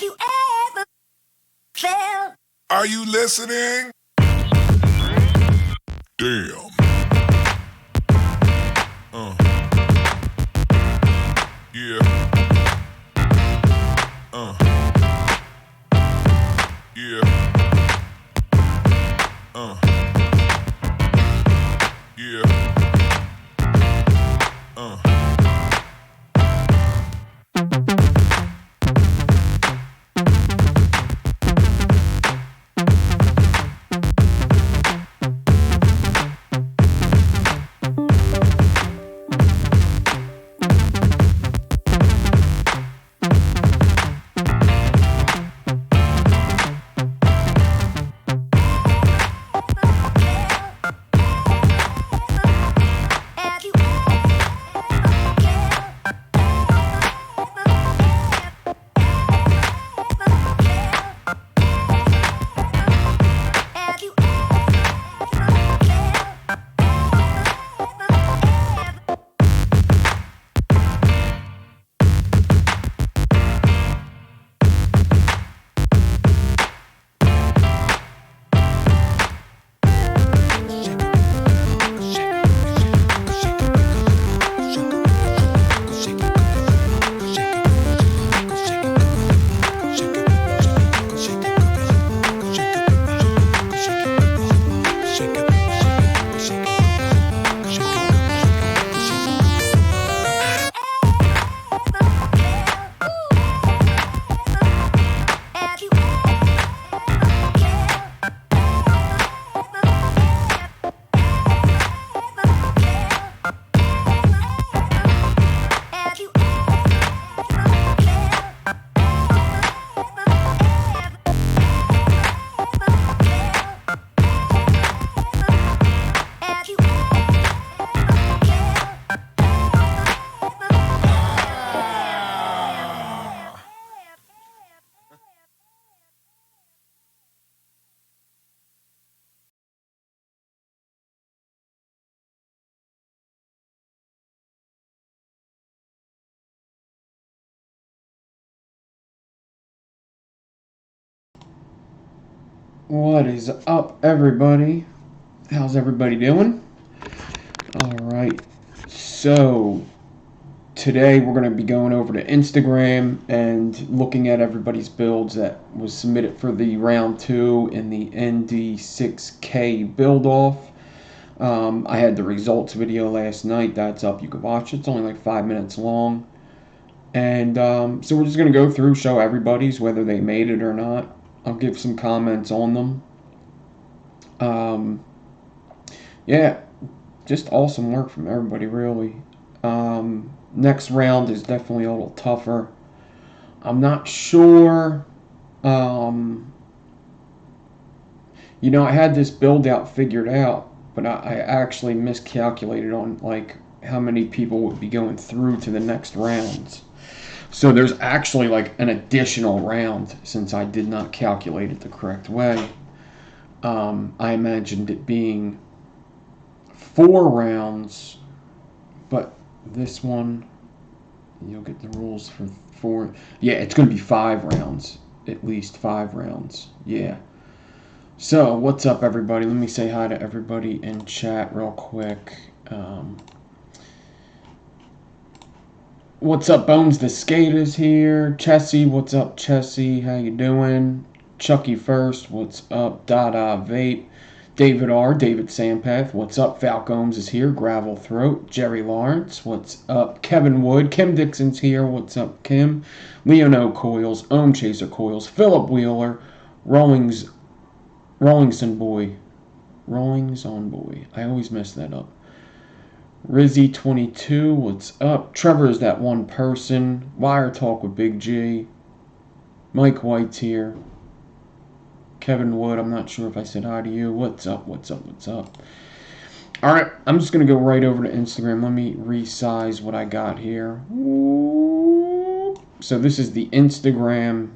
you ever felt? Are you listening? Damn. Yeah. Yeah. Yeah. Have you What is up, everybody? How's everybody doing? Alright, so today we're going to be going over to Instagram and looking at everybody's builds that was submitted for the round 2 in the ND6K build off. I had the results video last night. That's up. You can watch it. It's only like 5 minutes long. And so we're just going to go through, show everybody's whether they made it or not. I'll give some comments on them. Yeah, just awesome work from everybody, really. Next round is definitely a little tougher. I'm not sure. I had this build out figured out, but I actually miscalculated on like how many people would be going through to the next rounds. So there's actually like an additional round since I did not calculate it the correct way. I imagined it being 4 rounds, but this one, you'll get the rules for 4. Yeah, it's going to be 5 rounds, at least 5 rounds. Yeah. So, what's up, everybody? Let me say hi to everybody in chat real quick. What's up, Bones the Skate is here. Chessie, what's up, Chessie? How you doing? Chucky First, what's up? Dada Vape. David R. David Sampath, what's up? Falcombs is here. Gravel Throat. Jerry Lawrence, what's up? Kevin Wood. Kim Dixon's here. What's up, Kim? Leono Coils. Ohm Chaser Coils. Philip Wheeler. Rollingson Boy. Rollings on Boy. I always mess that up. Rizzy22, what's up? Trevor is that one person. Wire Talk with Big G. Mike White's here. Kevin Wood, I'm not sure if I said hi to you. What's up, what's up, what's up? Alright, I'm just going to go right over to Instagram. Let me resize what I got here. So this is the Instagram.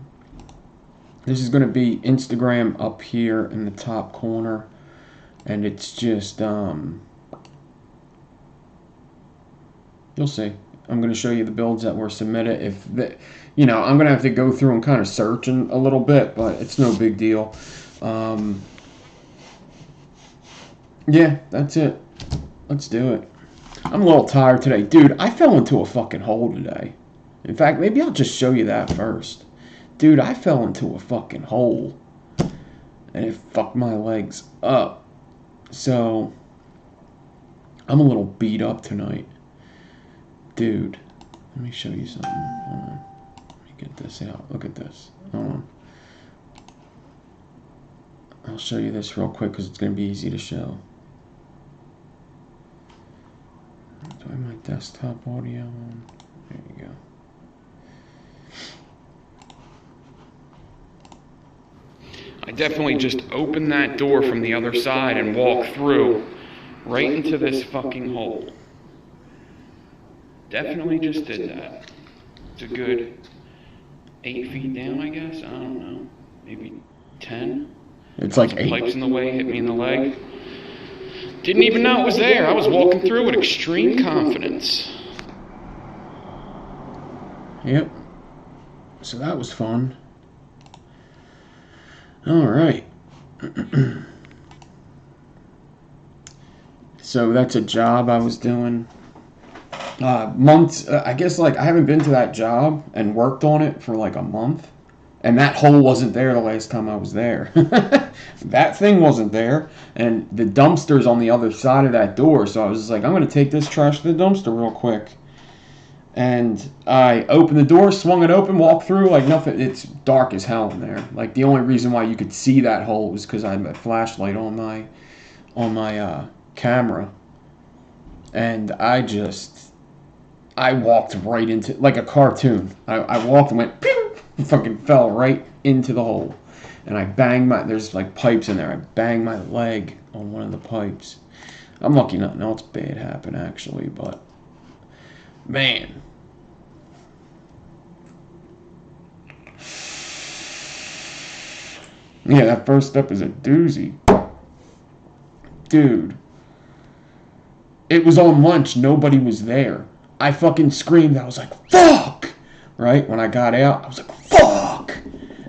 This is going to be Instagram up here in the top corner. And it's just, you'll see. I'm going to show you the builds that were submitted. If the, you know, I'm going to have to go through and kind of search a little bit, but it's no big deal. Yeah, that's it. Let's do it. I'm a little tired today. Dude, I fell into a fucking hole today. In fact, maybe I'll just show you that first. Dude, I fell into a fucking hole. And it fucked my legs up. So, I'm a little beat up tonight. Dude, let me show you something. Hold on. Let me get this out. Look at this. Hold on. I'll show you this real quick because it's going to be easy to show. Do I have my desktop audio on? There you go. I definitely just opened that door from the other side and walked through right into this fucking hole. Definitely just did that. It's a good 8 feet down, I guess. I don't know. Maybe 10. It's like 8. Pipes in the way, hit me in the leg. Didn't even know it was there. I was walking through with extreme confidence. Yep. So that was fun. All right. So that's a job I was doing. Months, I guess, like, I haven't been to that job and worked on it for like a month. And that hole wasn't there the last time I was there. That thing wasn't there. And the dumpster's on the other side of that door. So I was just like, I'm going to take this trash to the dumpster real quick. And I opened the door, swung it open, walked through, like nothing. It's dark as hell in there. Like, the only reason why you could see that hole was because I had a flashlight on my camera. And I walked right into, like a cartoon. I walked and went, pew! Fucking fell right into the hole. And I banged there's like pipes in there. I banged my leg on one of the pipes. I'm lucky nothing else bad happened, actually, but man. Yeah, that first step is a doozy. Dude. It was on lunch. Nobody was there. I fucking screamed. I was like, fuck! Right? When I got out, I was like, fuck!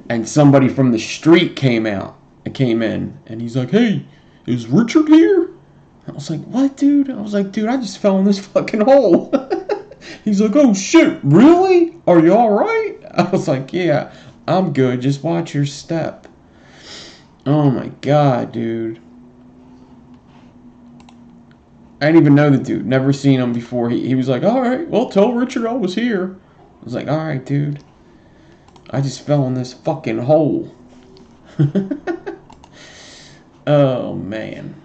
And somebody from the street came in. And he's like, hey, is Richard here? I was like, what, dude? I was like, dude, I just fell in this fucking hole. He's like, oh, shit, really? Are you all right? I was like, yeah, I'm good. Just watch your step. Oh, my God, dude. I didn't even know the dude. Never seen him before. He was like, all right, well, tell Richard I was here. I was like, all right, dude. I just fell in this fucking hole. Oh, man.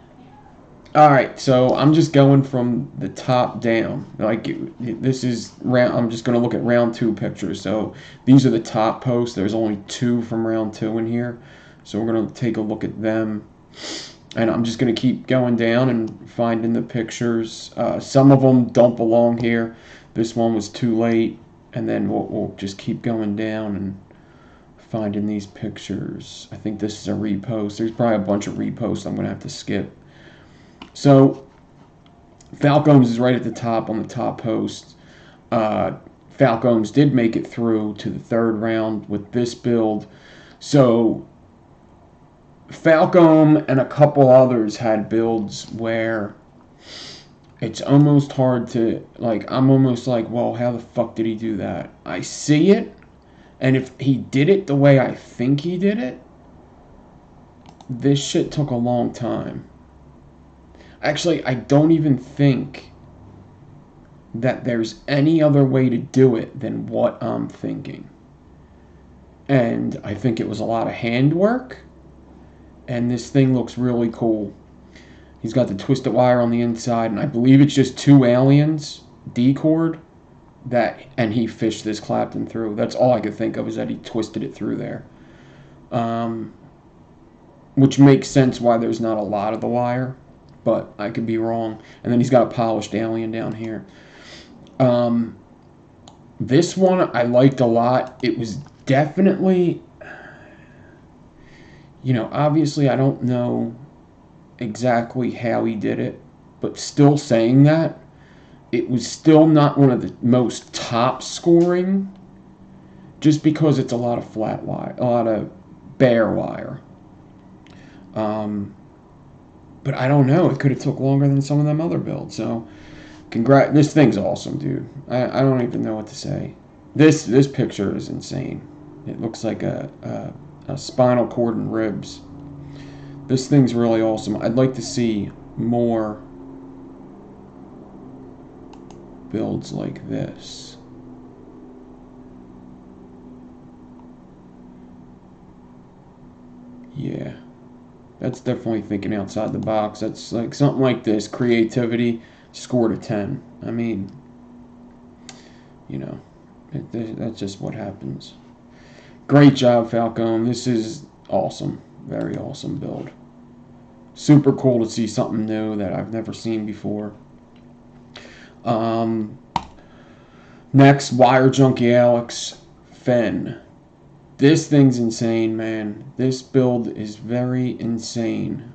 All right, so I'm just going from the top down. Like, this is round. I'm just going to look at round 2 pictures. So these are the top posts. There's only 2 from round 2 in here. So we're going to take a look at them. And I'm just going to keep going down and finding the pictures. Some of them don't belong here. This one was too late. And then we'll just keep going down and finding these pictures. I think this is a repost. There's probably a bunch of reposts I'm going to have to skip. So, Falcones is right at the top on the top post. Falcones did make it through to the 3rd round with this build. So, Falcone and a couple others had builds where it's almost hard to, like, I'm almost like, well, how the fuck did he do that? I see it, and if he did it the way I think he did it, this shit took a long time. Actually, I don't even think that there's any other way to do it than what I'm thinking. And I think it was a lot of handwork, and this thing looks really cool. He's got the twisted wire on the inside, and I believe it's just 2 aliens, D-cord, and he fished this Clapton through. That's all I could think of, is that he twisted it through there. Which makes sense why there's not a lot of the wire, but I could be wrong. And then he's got a polished alien down here. This one I liked a lot. It was definitely, obviously I don't know exactly how he did it, but still saying that, it was still not one of the most top scoring, just because it's a lot of flat wire, a lot of bare wire. But I don't know. It could have took longer than some of them other builds. So, this thing's awesome, dude. I don't even know what to say. This picture is insane. It looks like a spinal cord and ribs. This thing's really awesome. I'd like to see more builds like this. Yeah. That's definitely thinking outside the box. That's like something like this. Creativity scored a 10. I mean, you know, that's just what happens. Great job, Falcone. This is awesome. Very awesome build. Super cool to see something new that I've never seen before. Next, Wire Junkie Alex Fenn. This thing's insane, man. This build is very insane.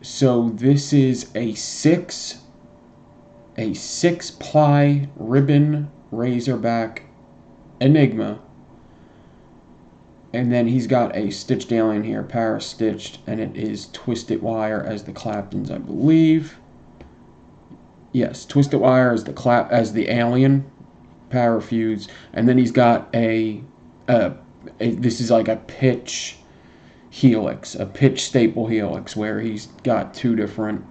So this is a six ply ribbon Razorback Enigma. And then he's got a stitched alien here, para stitched, and it is twisted wire as the Claptons, I believe. Yes, twisted wire as the alien, para fuse, and then he's got this is like a pitch helix, a pitch staple helix, where he's got two different,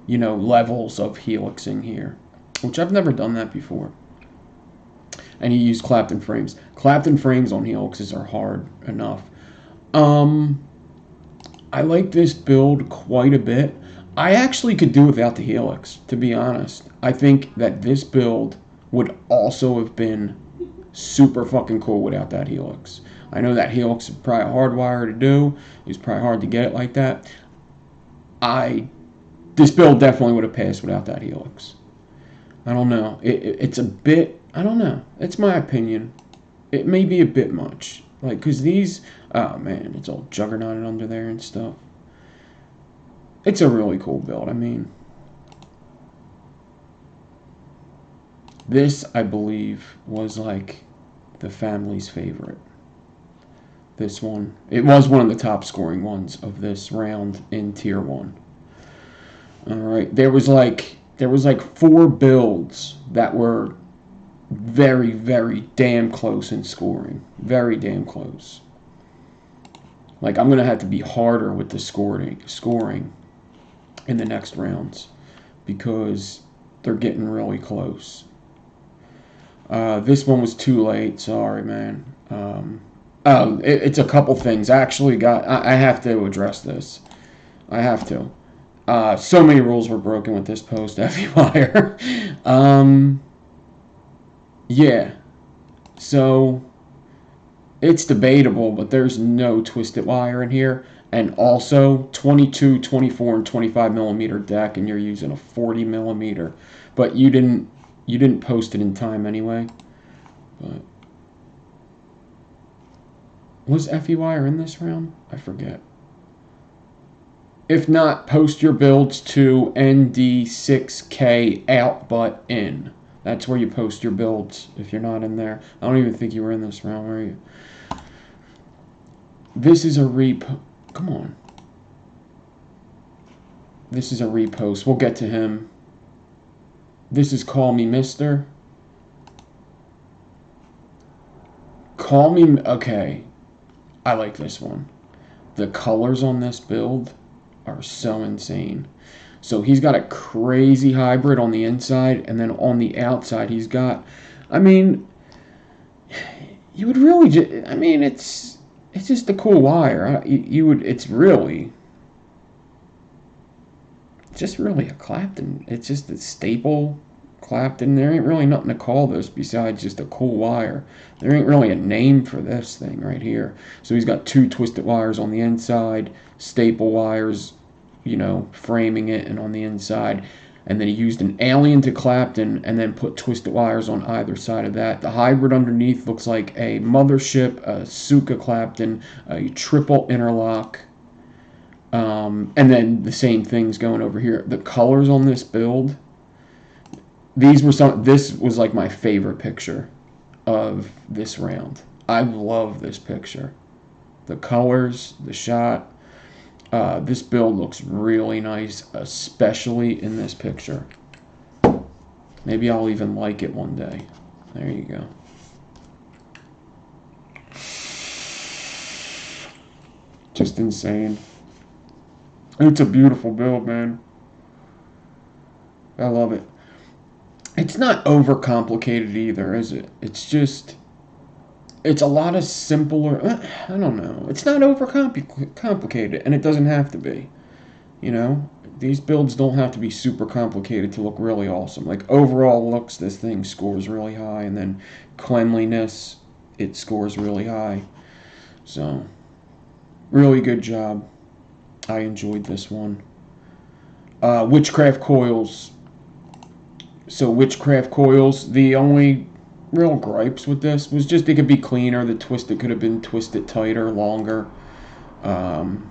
levels of helixing here, which I've never done that before. And you use Clapton frames. Clapton frames on helixes are hard enough. I like this build quite a bit. I actually could do without the helix, to be honest. I think that this build would also have been super fucking cool without that helix. I know that helix is probably a hard wire to do. It's probably hard to get it like that. This build definitely would have passed without that helix. I don't know. It's a bit... I don't know. It's my opinion. It may be a bit much. Like, because these... Oh, man. It's all juggernauted under there and stuff. It's a really cool build. I mean... This, I believe, was, like, the family's favorite. This one. It was one of the top scoring ones of this round in Tier 1. Alright. There was, like, 4 builds that were... very, very damn close in scoring. Very damn close. Like, I'm going to have to be harder with the scoring in the next rounds, because they're getting really close. This one was too late. Sorry, man. It's a couple things. I have to address this. I have to. So many rules were broken with this post, Wire. Yeah, so it's debatable, but there's no twisted wire in here. And also 22, 24, and 25 millimeter deck, and you're using a 40 millimeter. But you didn't post it in time anyway. But was wire in this round? I forget. If not, post your builds to ND6K out but in. That's where you post your builds if you're not in there. I don't even think you were in this round, were you? This is a Come on. This is a repost. We'll get to him. This is Call Me Mister. Call Me... Okay. I like this one. The colors on this build are so insane. So he's got a crazy hybrid on the inside, and then on the outside he's got... I mean, you would really... it's just a cool wire. It's just really a Clapton. It's just a staple Clapton. There ain't really nothing to call this besides just a cool wire. There ain't really a name for this thing right here. So he's got 2 twisted wires on the inside, staple wires, framing it, and on the inside. And then he used an alien to Clapton and then put twisted wires on either side of that. The hybrid underneath looks like a Mothership, a Suka Clapton, a triple interlock. And then the same thing's going over here. The colors on this build, This was like my favorite picture of this round. I love this picture. The colors, the shot. This build looks really nice, especially in this picture. Maybe I'll even like it one day. There you go. Just insane. It's a beautiful build, man. I love it. It's not overcomplicated either, is it? It's a lot of simpler. I don't know. It's not overcomplicated, and it doesn't have to be. You know, these builds don't have to be super complicated to look really awesome. Like overall looks, this thing scores really high, and then cleanliness, it scores really high. So, really good job. I enjoyed this one. Witchcraft coils. So witchcraft coils, the only real gripes with this was just it could be cleaner. The twisted could have been twisted tighter, longer. And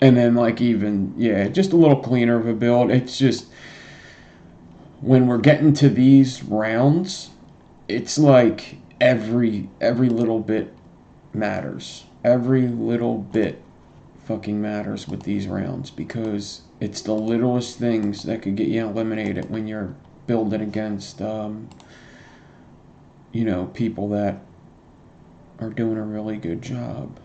then like even, yeah, just a little cleaner of a build. It's just, when we're getting to these rounds, it's like every little bit matters. Every little bit fucking matters with these rounds, because it's the littlest things that could get you eliminated when you're building against, you know, people that are doing a really good job.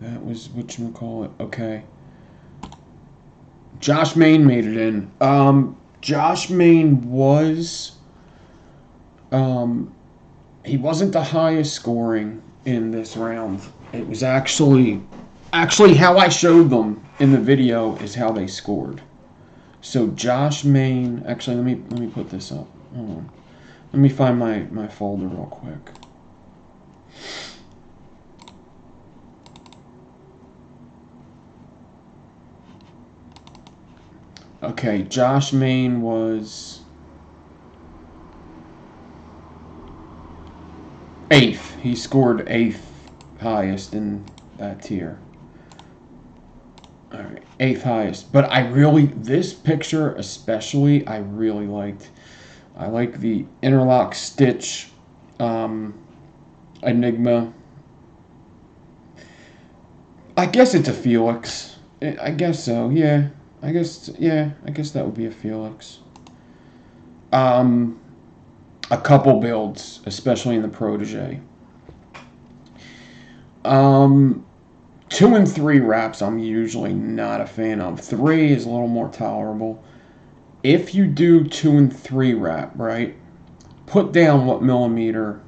That was whatchamacallit. Okay. Josh Main made it in. Josh Main was, he wasn't the highest scoring in this round. It was actually how I showed them in the video is how they scored. So Josh Main, actually let me put this up. Hold on. Let me find my folder real quick. Okay, Josh Main was 8th. He scored 8th highest in that tier. Alright, 8th highest. But this picture especially, I really liked. I like the interlock stitch Enigma. I guess it's a Felix. I guess so, yeah. I guess that would be a Felix. A couple builds, especially in the Protege. 2 and 3 wraps I'm usually not a fan of. 3 is a little more tolerable. If you do 2 and 3 wrap, right, put down what millimeter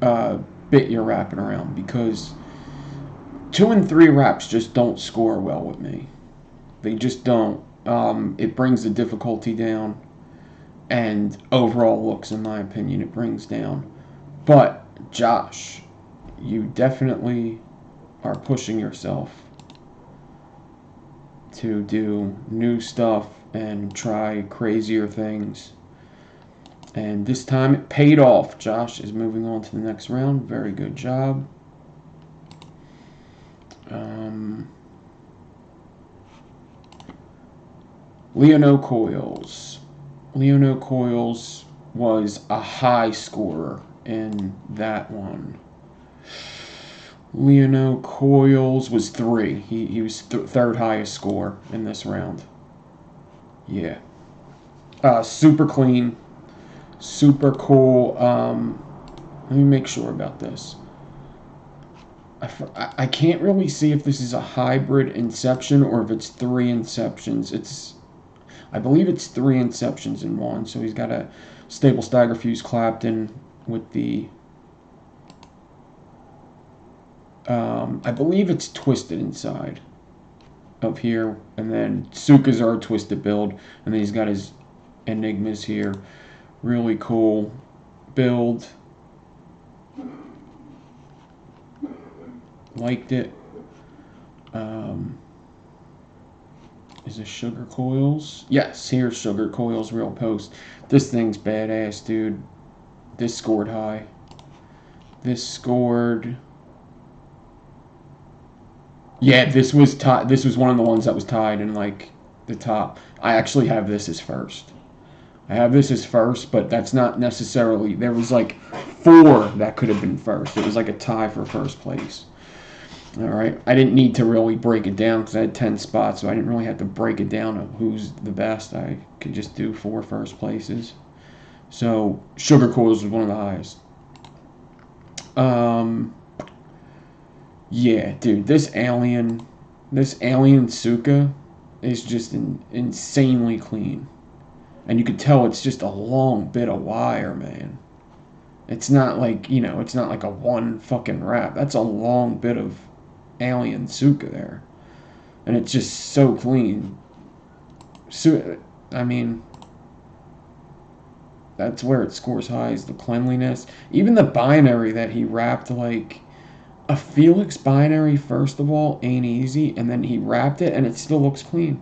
bit you're wrapping around, because 2 and 3 wraps just don't score well with me. They just don't. It brings the difficulty down, and overall looks, in my opinion, it brings down. But Josh, you definitely are pushing yourself to do new stuff and try crazier things. And this time it paid off. Josh is moving on to the next round. Very good job. Leono Coils. Leono Coils was a high scorer in that one. Leono Coils was 3. He was third highest score in this round. Yeah. Super clean. Super cool. Let me make sure about this. I can't really see if this is a hybrid inception or if it's 3 inceptions. I believe it's 3 inceptions in one. So he's got a stable stagger fuse clapped in with the... I believe it's twisted inside of here. And then Sukas are a twisted build. And then he's got his Enigmas here. Really cool build. Liked it. Is it Sugar Coils? Yes, here's Sugar Coils real post. This thing's badass, dude. This scored high. This scored... Yeah, this was one of the ones that was tied, and like the top. I actually have this as first. I have this as first, but that's not necessarily. There was like 4 that could have been first. It was like a tie for first place. All right. I didn't need to really break it down because I had 10 spots, so I didn't really have to break it down of who's the best. I could just do 4 first places. So Sugar Coils was one of the highest. Yeah, dude, this alien Suka is just insanely clean. And you could tell it's just a long bit of wire, man. It's not like, it's not like a one fucking wrap. That's a long bit of alien Suka there. And it's just so clean. So, I mean, that's where it scores high, is the cleanliness. Even the binary that he wrapped, like, a Felix binary, first of all, ain't easy. And then he wrapped it, and it still looks clean.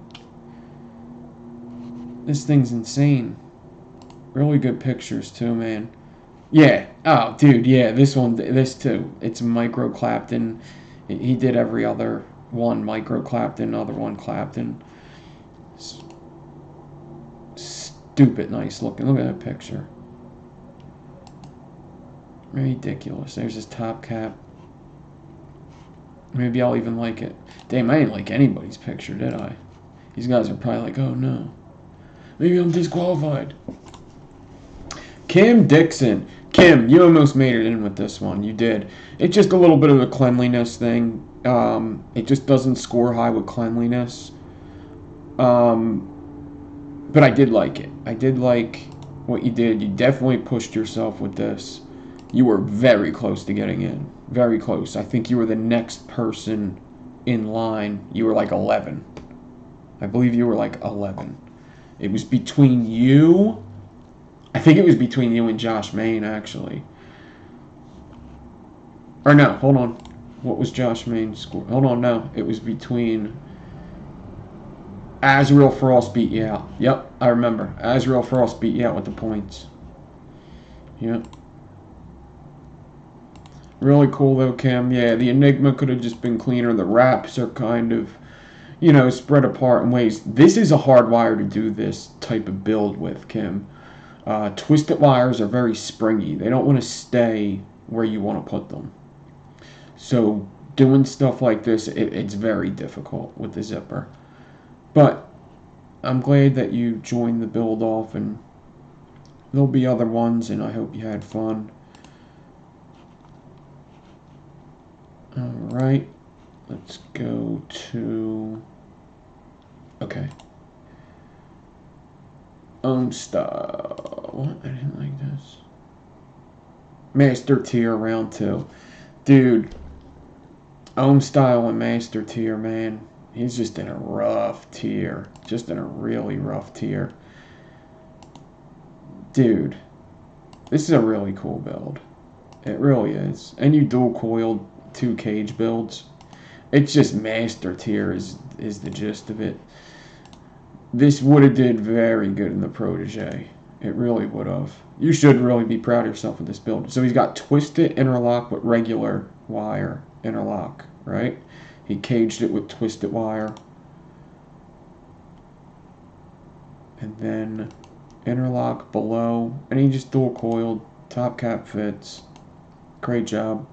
This thing's insane. Really good pictures, too, man. Yeah. Oh, dude, yeah. This too. It's Micro Clapton. He did every other one Micro Clapton, other one Clapton. Stupid nice looking. Look at that picture. Ridiculous. There's his top cap. Maybe I'll even like it. Damn, I didn't like anybody's picture, did I? These guys are probably like, oh no. Maybe I'm disqualified. Kim Dixon. Kim, you almost made it in with this one. You did. It's just a little bit of a cleanliness thing. It just doesn't score high with cleanliness. But I did like it. I did like what you did. You definitely pushed yourself with this. You were very close to getting in. Very close. I think you were the next person in line. You were like 11. I believe you were like 11. It was between you. I think it was between you and Josh Main, actually. Or no, hold on. What was Josh Main's score? Hold on, no. It was between... Azrael Frost beat you out. Yep, I remember. Azrael Frost beat you out with the points. Yep. Really cool, though, Kim. Yeah, the Enigma could have just been cleaner. The wraps are kind of, spread apart in ways. This is a hard wire to do this type of build with, Kim. Twisted wires are very springy. They don't want to stay where you want to put them. So doing stuff like this, it's very difficult with the zipper. But I'm glad that you joined the build off, and there'll be other ones, and I hope you had fun. Alright, let's go to... Okay. Style. What? I didn't like this. Master tier round 2. Dude, Style and Master tier, man. He's just in a rough tier. Just in a really rough tier. Dude, this is a really cool build. It really is. And you dual coiled 2 cage builds. It's just Master tier is the gist of it. This would have did very good in the Protege. It really would have. You should really be proud of yourself with this build. So he's got twisted interlock with regular wire interlock, right? He caged it with twisted wire. And then interlock below. And he just dual coiled. Top cap fits. Great job.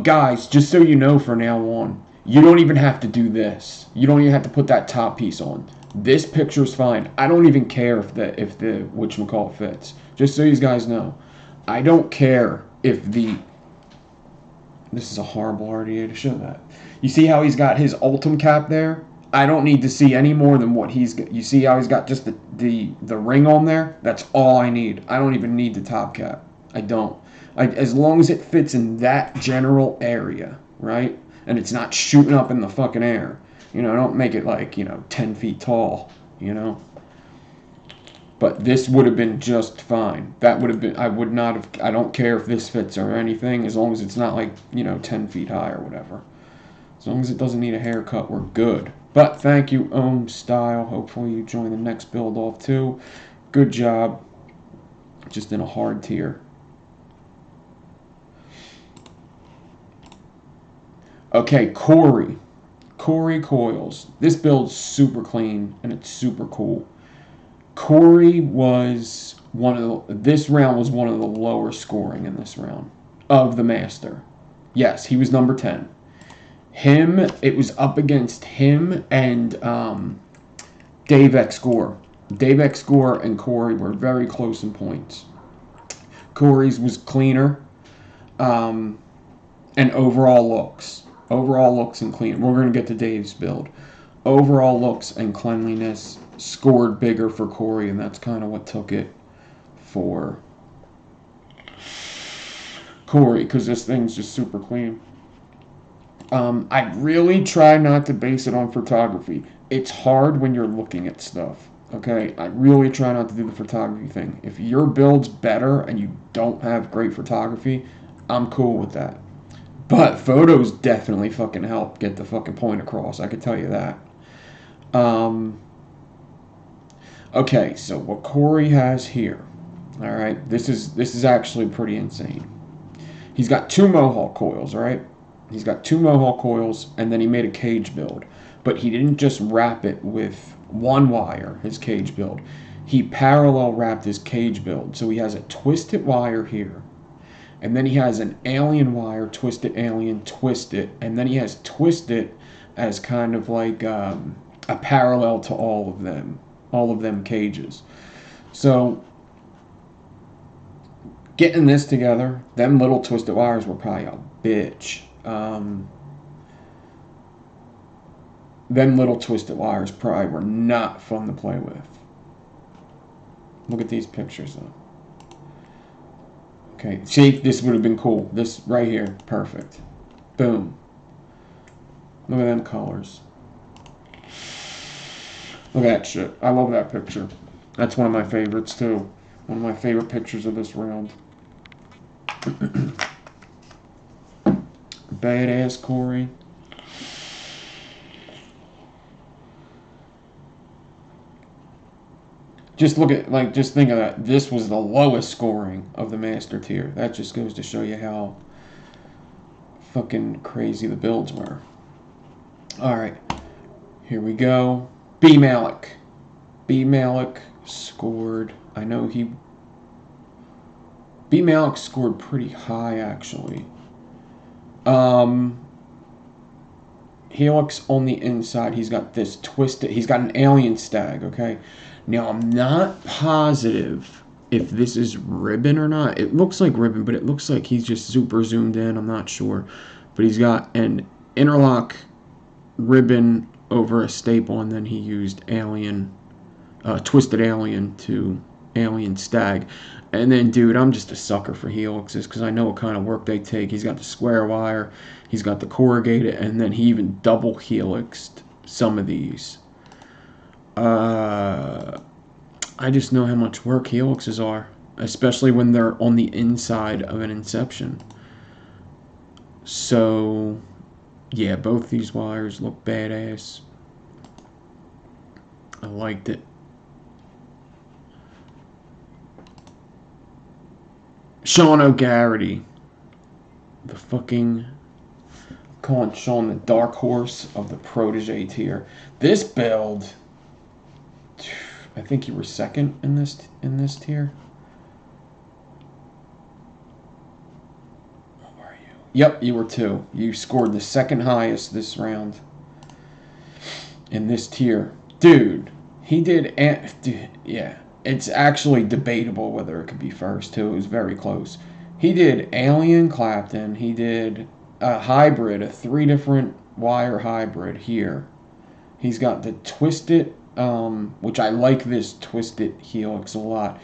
Guys, just so you know from now on, you don't even have to do this. You don't even have to put that top piece on. This picture's fine. I don't even care if the whatchamacallit fits. Just so you guys know. I don't care if the... This is a horrible RDA to show that. You see how he's got his Ultim cap there? I don't need to see any more than what he's got. You see how he's got just the ring on there? That's all I need. I don't even need the top cap. I don't. As long as it fits in that general area, right? And it's not shooting up in the fucking air. Don't make it like, 10 feet tall, But this would have been just fine. That would have been, I would not have, I don't care if this fits or anything, as long as it's not like, 10 feet high or whatever. As long as it doesn't need a haircut, we're good. But thank you, Style. Hopefully you join the next build off too. Good job. Just in a hard tier. Okay, Corey. Corey coils. This build's super clean and it's super cool. Corey was this round was one of the lower scoring in this round of the Master. Yes, he was number 10. It was up against him and Dave X Gore. Dave X Gore and Corey were very close in points. Corey's was cleaner, and overall looks and clean. We're going to get to Dave's build. Overall looks and cleanliness scored bigger for Corey, and that's kind of what took it for Corey, because this thing's just super clean. I really try not to base it on photography. It's hard when you're looking at stuff. Okay, I really try not to do the photography thing. If your build's better and you don't have great photography, I'm cool with that. But photos definitely fucking help get the fucking point across. I can tell you that. Okay, so what Corey has here. All right, this is actually pretty insane. He's got 2 Mohawk coils, right? He's got 2 Mohawk coils, and then he made a cage build. But he didn't just wrap it with 1 wire, his cage build. He parallel wrapped his cage build. So he has a twisted wire here. And then he has an alien wire, twisted alien, twisted. And then he has twisted as kind of like a parallel to all of them cages. So getting this together, them little twisted wires were probably a bitch. Them little twisted wires probably were not fun to play with. Look at these pictures though. Okay, see, this would have been cool. This right here, perfect. Boom. Look at them colors. Look at that shit. I love that picture. That's one of my favorites too. One of my favorite pictures of this round. Badass Corey. Just look at, like, just think of that. This was the lowest scoring of the Master tier. That just goes to show you how fucking crazy the builds were. Alright. Here we go. B Malik. B Malik scored. I know B Malik scored pretty high, actually. Helix on the inside. He's got this twisted. He's got an alien stag, okay? Now, I'm not positive if this is ribbon or not. It looks like ribbon, but it looks like he's just super zoomed in. I'm not sure. But he's got an interlock ribbon over a staple, and then he used alien, twisted alien to alien stag. And then, dude, I'm just a sucker for helixes because I know what kind of work they take. He's got the square wire. He's got the corrugated, and then he even double helixed some of these. I just know how much work helixes are, especially when they're on the inside of an inception. So, yeah, both these wires look badass. I liked it. Sean O'Garrity. The fucking... calling Sean the dark horse of the protege tier. This build... I think you were second in this tier. What were you? Yep, you were 2. You scored the second highest this round in this tier. Dude, he did... yeah, it's actually debatable whether it could be first, too. It was very close. He did Alien Clapton. He did a hybrid, a 3 different wire hybrid here. He's got the twisted... which I like this twisted helix a lot.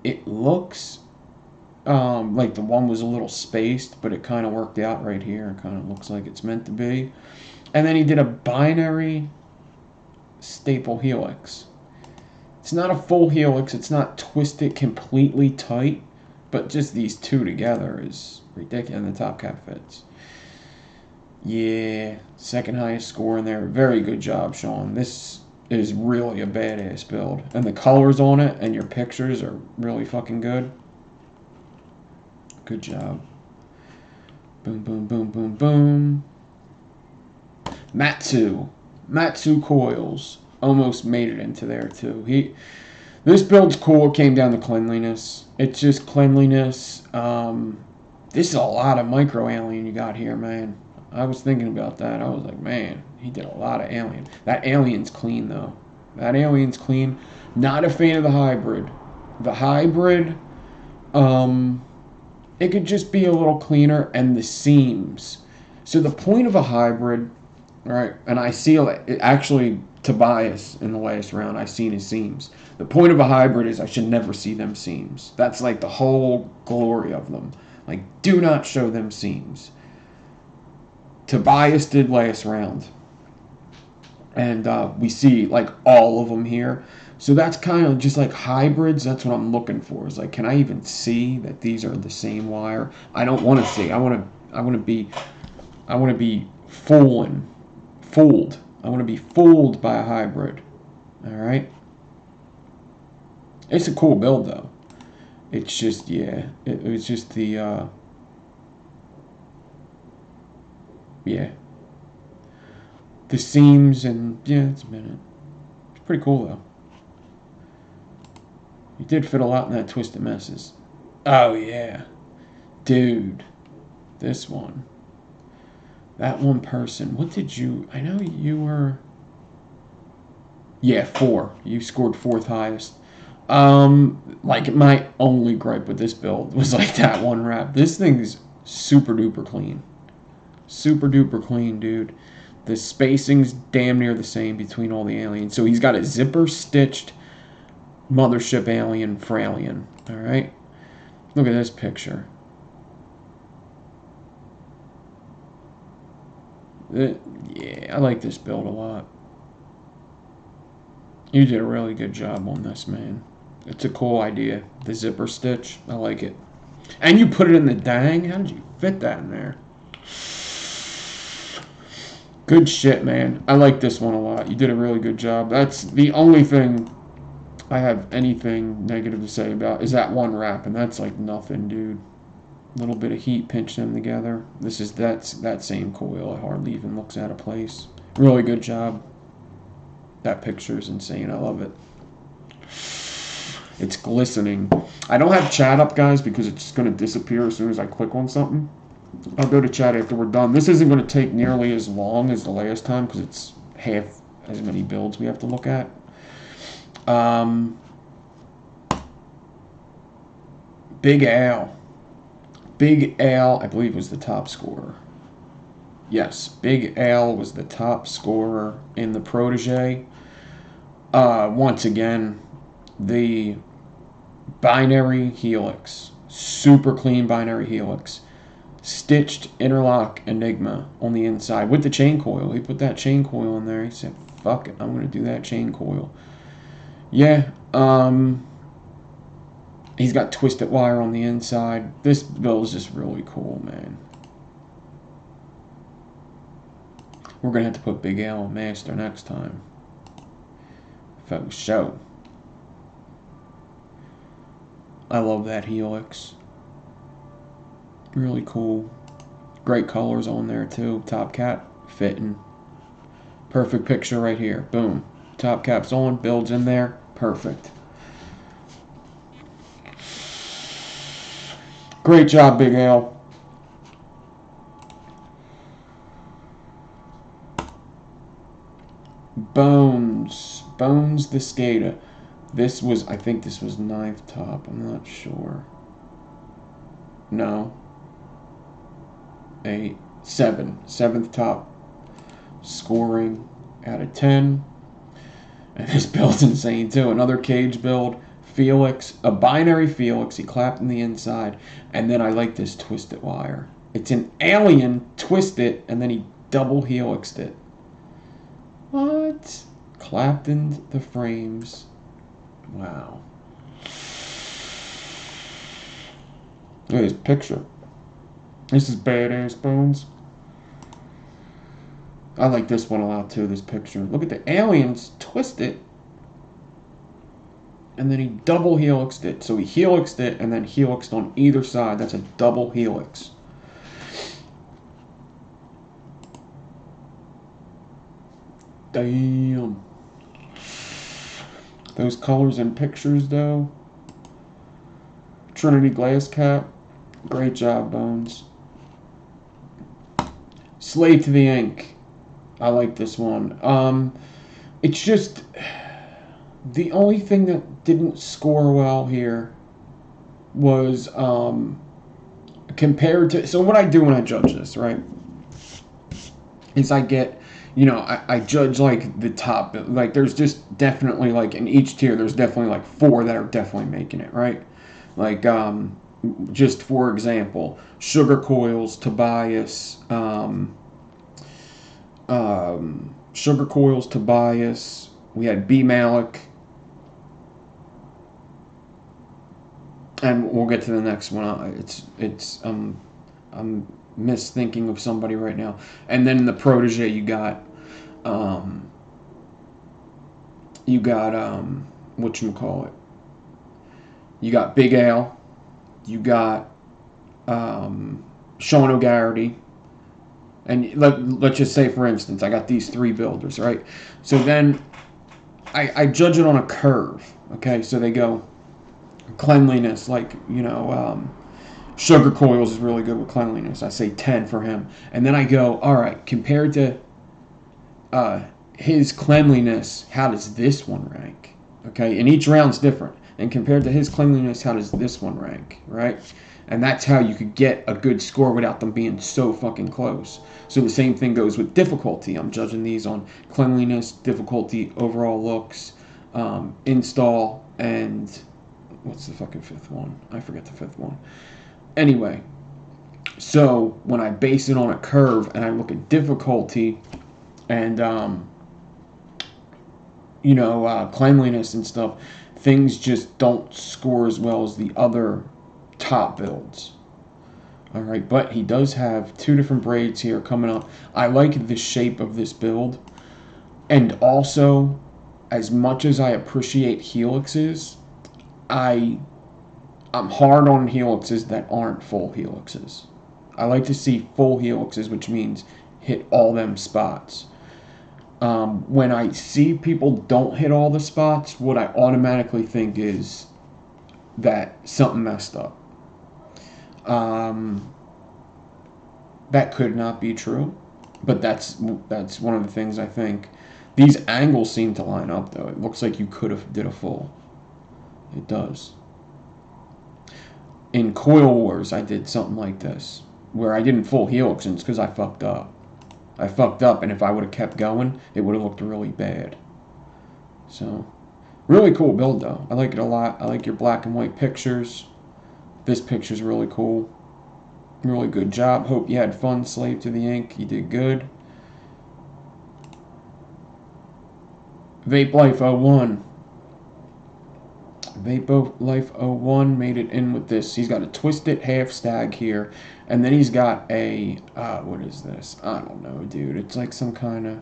It looks like the one was a little spaced, but it kind of worked out right here. It kind of looks like it's meant to be. And then he did a binary staple helix. It's not a full helix. It's not twisted completely tight, but just these 2 together is ridiculous. And the top cap fits. Yeah, second highest score in there. Very good job, Sean. This is really a badass build. And the colors on it and your pictures are really fucking good. Good job. Boom, boom, boom, boom, boom. Matsu coils almost made it into there too. This build's cool. It came down to cleanliness. It's just cleanliness. This is a lot of micro alien you got here, man. I was thinking about that. I was like, man, he did a lot of alien. That alien's clean though. That alien's clean. Not a fan of the hybrid. The hybrid, it could just be a little cleaner, and the seams. So the point of a hybrid, right? And I see actually Tobias in the last round. I seen his seams. The point of a hybrid is I should never see them seams. That's like the whole glory of them. Like, do not show them seams. Tobias did last round. And we see, like, all of them here. So that's kind of just like hybrids. That's what I'm looking for. Is like, can I even see that these are the same wire? I don't want to see. I want to be fooled. I want to be fooled by a hybrid. All right. It's a cool build though. It's just, yeah, it was just the, yeah, the seams, and yeah, it's been it. It's pretty cool though. You did fit a lot in that Twisted Messes. Oh yeah, dude, this one, that one person. What did you? I know you were. Yeah, 4. You scored 4th highest. Like my only gripe with this build was like that one wrap. This thing's super duper clean. Super duper clean, dude. The spacing's damn near the same between all the aliens. So he's got a zipper stitched mothership alien Fralien. Alright? Look at this picture. Yeah, I like this build a lot. You did a really good job on this, man. It's a cool idea. The zipper stitch, I like it. And you put it in the dang. How did you fit that in there? Good shit, man. I like this one a lot. You did a really good job. That's the only thing I have anything negative to say about is that one wrap, and that's like nothing, dude. A little bit of heat pinched them together. That same coil. It hardly even looks out of place. Really good job. That picture is insane. I love it. It's glistening. I don't have chat up, guys, because it's just going to disappear as soon as I click on something. I'll go to chat after we're done. This isn't going to take nearly as long as the last time because it's half as many builds we have to look at. Big Al. Big Al, I believe, was the top scorer. Yes, Big Al was the top scorer in the Protege. Once again, the binary helix. Super clean binary helix. Stitched interlock Enigma on the inside with the chain coil. He put that chain coil in there. He said, fuck it, I'm going to do that chain coil. Yeah, he's got twisted wire on the inside. This build is just really cool, man. We're going to have to put Big Al on Master next time. For show. I love that helix. Really cool. Great colors on there too. Top cap fitting. Perfect picture right here. Boom. Top cap's on. Builds in there. Perfect. Great job, Big Al. Bones the Skada. This was, I think this was 9th top. I'm not sure. No. 8, 7. 7th top scoring out of 10. And this build's insane too. Another cage build. Felix, a binary Felix. He clapped in the inside. And then I like this twisted wire. It's an alien twisted, and then he double helixed it. What? Clapped in the frames. Wow. Look at this picture. This is badass, Bones. I like this one a lot too, this picture. Look at the aliens twist it. And then he double helixed it. So he helixed it and then helixed on either side. That's a double helix. Damn. Those colors and pictures, though. Trinity glass cap. Great job, Bones. Slave to the Ink. I like this one. It's just the only thing that didn't score well here was compared to. So what I do when I judge this, right, is I get, I judge like the top. Like there's just definitely like in each tier, there's definitely like 4 that are definitely making it, right? Like just for example, Sugar Coils, Tobias. Sugar Coils, Tobias. We had B Malik, and we'll get to the next one. I'm misthinking of somebody right now. And then in the protege, you got whatchamacallit. You got Big Al. You got Sean O'Garrity. And let's just say, for instance, I got these 3 builders, right? So then I judge it on a curve, okay? So they go cleanliness, like, Sugar Coils is really good with cleanliness. I say 10 for him. And then I go, all right, compared to his cleanliness, how does this one rank? Okay, and each round's different. And compared to his cleanliness, how does this one rank, right? And that's how you could get a good score without them being so fucking close. So the same thing goes with difficulty. I'm judging these on cleanliness, difficulty, overall looks, install, and what's the fucking 5th one? I forget the 5th one. Anyway, so when I base it on a curve and I look at difficulty and cleanliness and stuff, things just don't score as well as the other top builds. All right, but he does have 2 different braids here coming up. I like the shape of this build, and also, as much as I appreciate helixes, I'm hard on helixes that aren't full helixes. I like to see full helixes, which means hit all them spots. When I see people don't hit all the spots, what I automatically think is that something messed up. That could not be true, but that's one of the things I think. These angles seem to line up, though. It looks like you could have did a full. It does. In Coil Wars, I did something like this, where I didn't full helix, and it's because I fucked up. And if I would have kept going, it would have looked really bad. So, really cool build, though. I like it a lot. I like your black and white pictures. This picture's really cool. Really good job. Hope you had fun, Slave to the Ink. You did good. Vape Life 01. Vape Life 01 made it in with this. He's got a twisted half stag here. And then he's got a, what is this? I don't know, dude. It's like some kind of,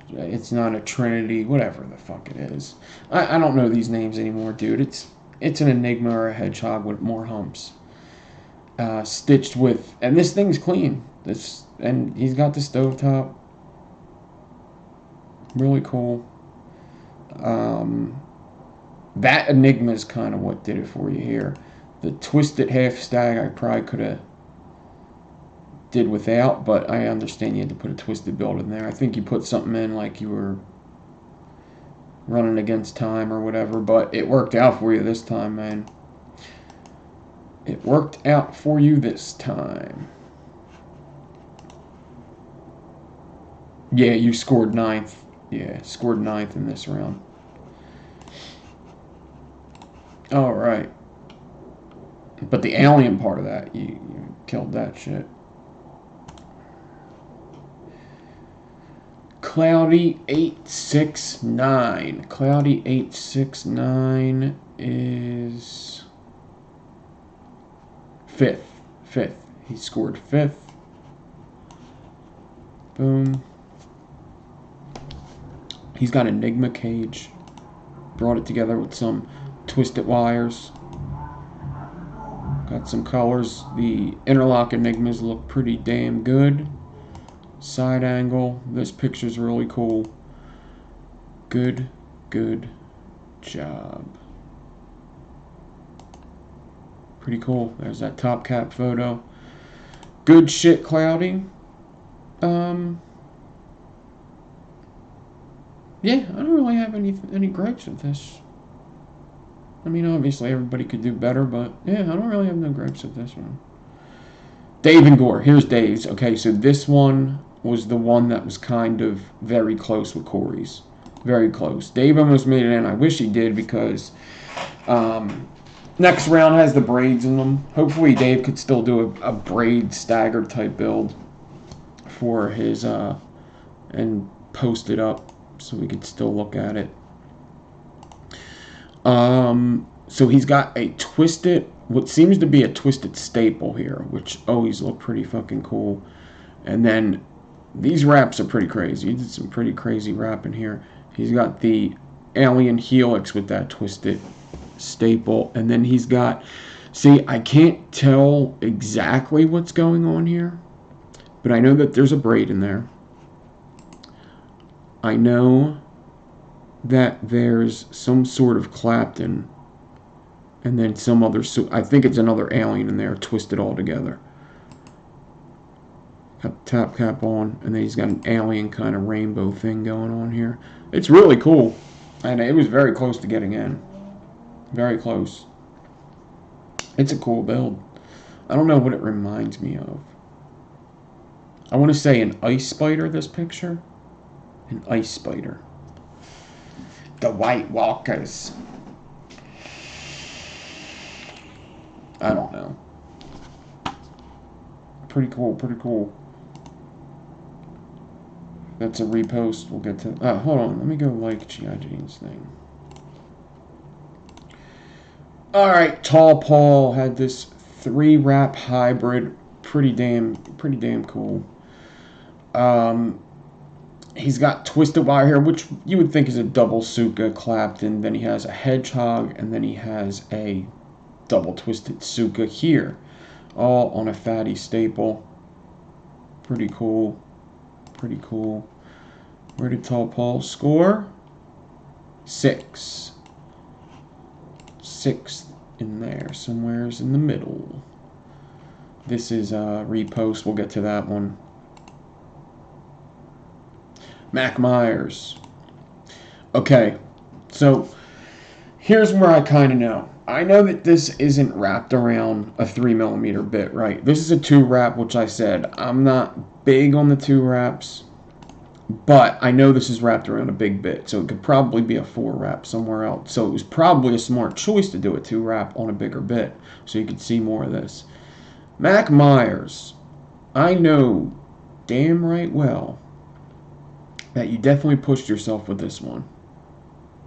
it's not a Trinity, whatever the fuck it is. I don't know these names anymore, dude. It's an Enigma or a Hedgehog with more humps. Stitched with, and this thing's clean. And he's got the stovetop. Really cool. That Enigma is kind of what did it for you here. The twisted half stag I probably could have did without, but I understand you had to put a twisted build in there. I think you put something in like you were running against time or whatever, but it worked out for you this time, man. It worked out for you this time. Yeah, you scored 9th. Yeah, scored 9th in this round. Alright. But the alien part of that, you killed that shit. Cloudy 869. Cloudy 869 is 5th. He scored 5th. Boom. He's got Enigma cage. Brought it together with some twisted wires. Got some colors. The interlock Enigmas look pretty damn good. Side angle. This picture's really cool. Good job. Pretty cool. There's that top cap photo. Good shit, Cloudy. Yeah, I don't really have any gripes with this. I mean, obviously everybody could do better, but yeah, I don't really have no gripes with this one. Dave and Gore. Here's Dave's. Okay, so this one was the one that was kind of very close with Corey's. Very close. Dave almost made it in. I wish he did because next round has the braids in them. Hopefully Dave could still do a braid stagger type build for his and post it up so we could still look at it. So he's got a twisted, what seems to be a twisted staple here, which always look pretty fucking cool. And then these wraps are pretty crazy. He did some pretty crazy wrapping here. He's got the alien helix with that twisted staple. And then he's got, see, I can't tell exactly what's going on here, but I know that there's a braid in there. I know that there's some sort of Clapton and then some other, I think it's another alien in there twisted all together. Got the top cap on, and then he's got an alien kind of rainbow thing going on here. It's really cool, and it was very close to getting in. Very close. It's a cool build. I don't know what it reminds me of. I want to say an ice spider, this picture. An ice spider. The White Walkers. I don't know. Pretty cool, pretty cool. That's a repost. We'll get to... hold on. Let me go like G.I. Jane's thing. Alright, Tall Paul had this 3-wrap hybrid. Pretty damn cool. He's got twisted wire here, which you would think is a double Suka Clapton. Then he has a hedgehog, and then he has a double twisted Suka here. All on a fatty staple. Pretty cool. Pretty cool. Where did Tall Paul score? 6. 6th in there. Somewhere's in the middle. This is a repost. We'll get to that one. Mac Myers. Okay, so here's where I kind of know. I know that this isn't wrapped around a 3mm bit, right? This is a 2-wrap, which I said I'm not big on the 2-wraps, but I know this is wrapped around a big bit, so it could probably be a 4-wrap somewhere else. So it was probably a smart choice to do a 2-wrap on a bigger bit, so you could see more of this. Mac Myers, I know damn right well that you definitely pushed yourself with this one.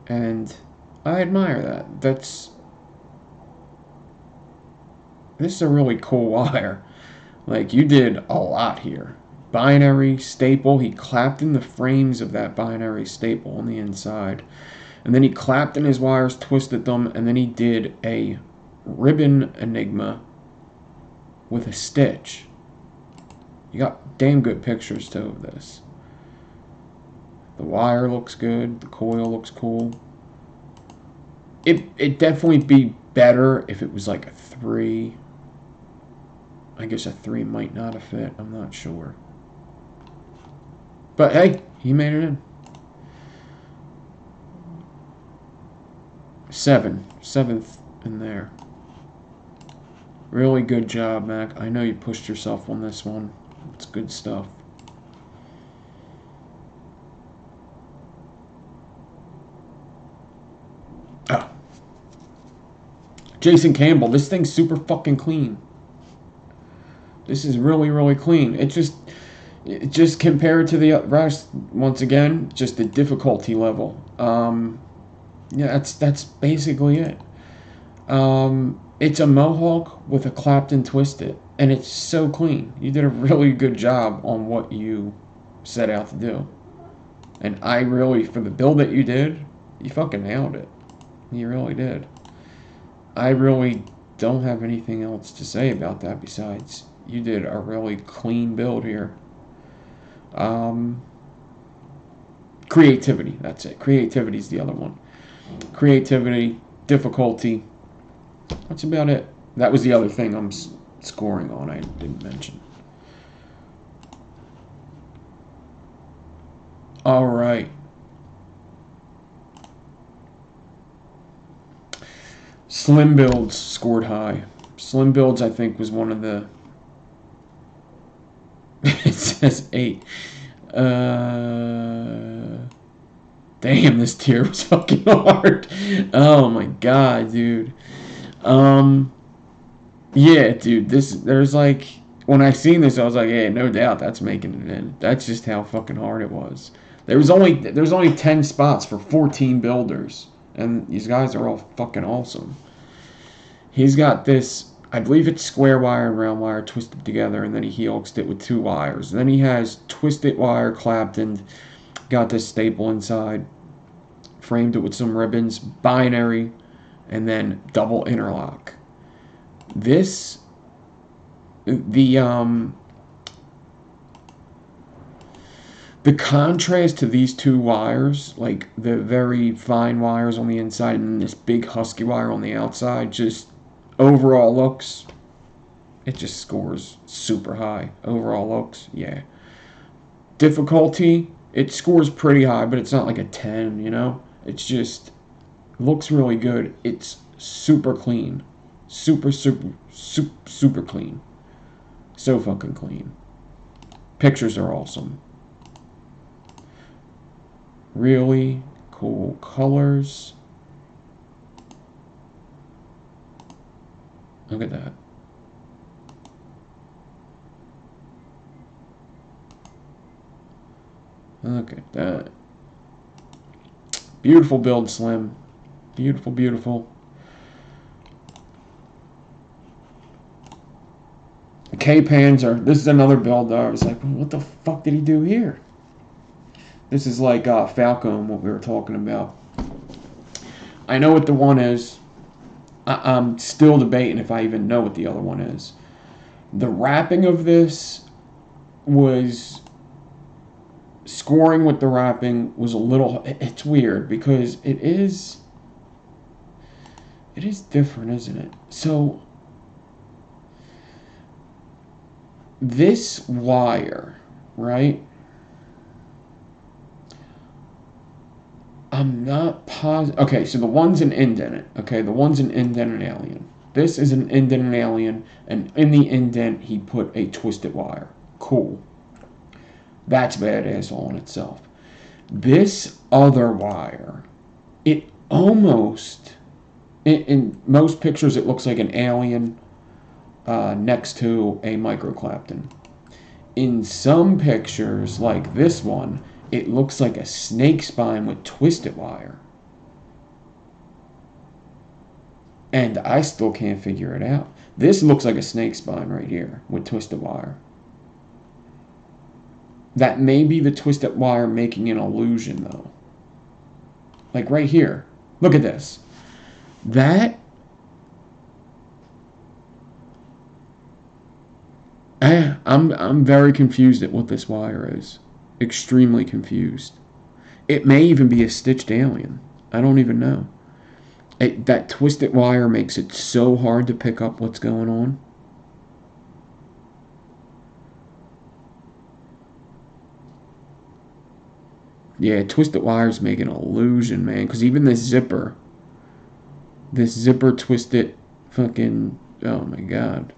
And I admire that. This is a really cool wire. Like, you did a lot here. Binary staple. He clapped in the frames of that binary staple on the inside. And then he clapped in his wires, twisted them, and then he did a ribbon enigma with a stitch. You got damn good pictures, too, of this. The wire looks good. The coil looks cool. It'd definitely be better if it was like a 3. I guess a 3 might not have fit. I'm not sure. But hey, he made it in. 7. 7th in there. Really good job, Mac. I know you pushed yourself on this one. It's good stuff. Oh. Jason Campbell. This thing's super fucking clean. This is really, really clean. It just compared to the rest, once again, just the difficulty level. Yeah, that's basically it. It's a mohawk with a Clapton twisted, and it's so clean. You did a really good job on what you set out to do. And I really, for the build that you did, you fucking nailed it. You really did. I really don't have anything else to say about that besides you did a really clean build here. Creativity, that's it. Creativity is the other one. Creativity, difficulty. That's about it. That was the other thing I'm scoring on, I didn't mention. All right. Slim builds scored high. Slim builds, I think, was one of the. It says 8. Damn, this tier was fucking hard. Oh my god, dude. Yeah, dude. There's like, when I seen this, I was like, yeah, no doubt that's making it in. That's just how fucking hard it was. There's only 10 spots for 14 builders, and these guys are all fucking awesome. He's got this, I believe it's square wire and round wire twisted together, and then he helixed it with 2 wires. Then he has twisted wire clapped and got this staple inside, framed it with some ribbons, binary, and then double interlock. This, the contrast to these 2 wires, like the very fine wires on the inside and this big husky wire on the outside, just overall looks, it just scores super high. Overall looks, yeah. Difficulty, it scores pretty high, but it's not like a 10, you know? It's just, looks really good. It's super clean. Super clean. So fucking clean. Pictures are awesome. Really cool colors. Look at that. Look at that. Beautiful build, Slim. Beautiful, beautiful. K-Panzer. This is another build that I was like, what the fuck did he do here? This is like Falcon, what we were talking about. I know what the one is. I'm still debating if I even know what the other one is. The wrapping of this was... Scoring with the wrapping was a little... It's weird because it is different, isn't it? So... This wire, right? I'm not positive. Okay, so the one's an indent. Okay, the one's an indented alien. This is an indented alien, and in the indent, he put a twisted wire. Cool. That's badass all in itself. This other wire, it almost, in most pictures, it looks like an alien next to a microclapton. In some pictures, like this one, it looks like a snake spine with twisted wire. And I still can't figure it out. This looks like a snake spine right here with twisted wire. That may be the twisted wire making an illusion, though. Like right here. Look at this. That... I'm very confused at what this wire is. Extremely confused. It may even be a stitched alien. I don't even know. That twisted wire makes it so hard to pick up what's going on. Yeah, twisted wires make an illusion, man. Because even this zipper twisted fucking... Oh my god.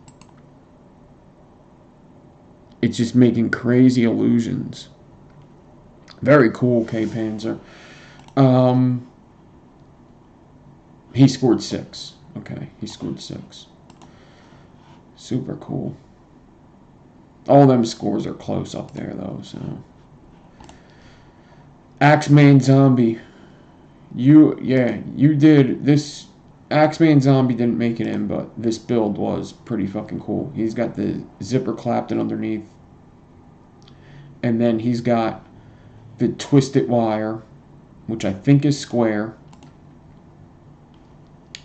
It's just making crazy illusions. Very cool, K-Panzer. He scored 6. Okay, he scored 6. Super cool. All them scores are close up there, though, so... Axeman Zombie. You did this. Axeman Zombie didn't make it in, but this build was pretty fucking cool. He's got the zipper clapped in underneath. And then he's got the twisted wire, which I think is square.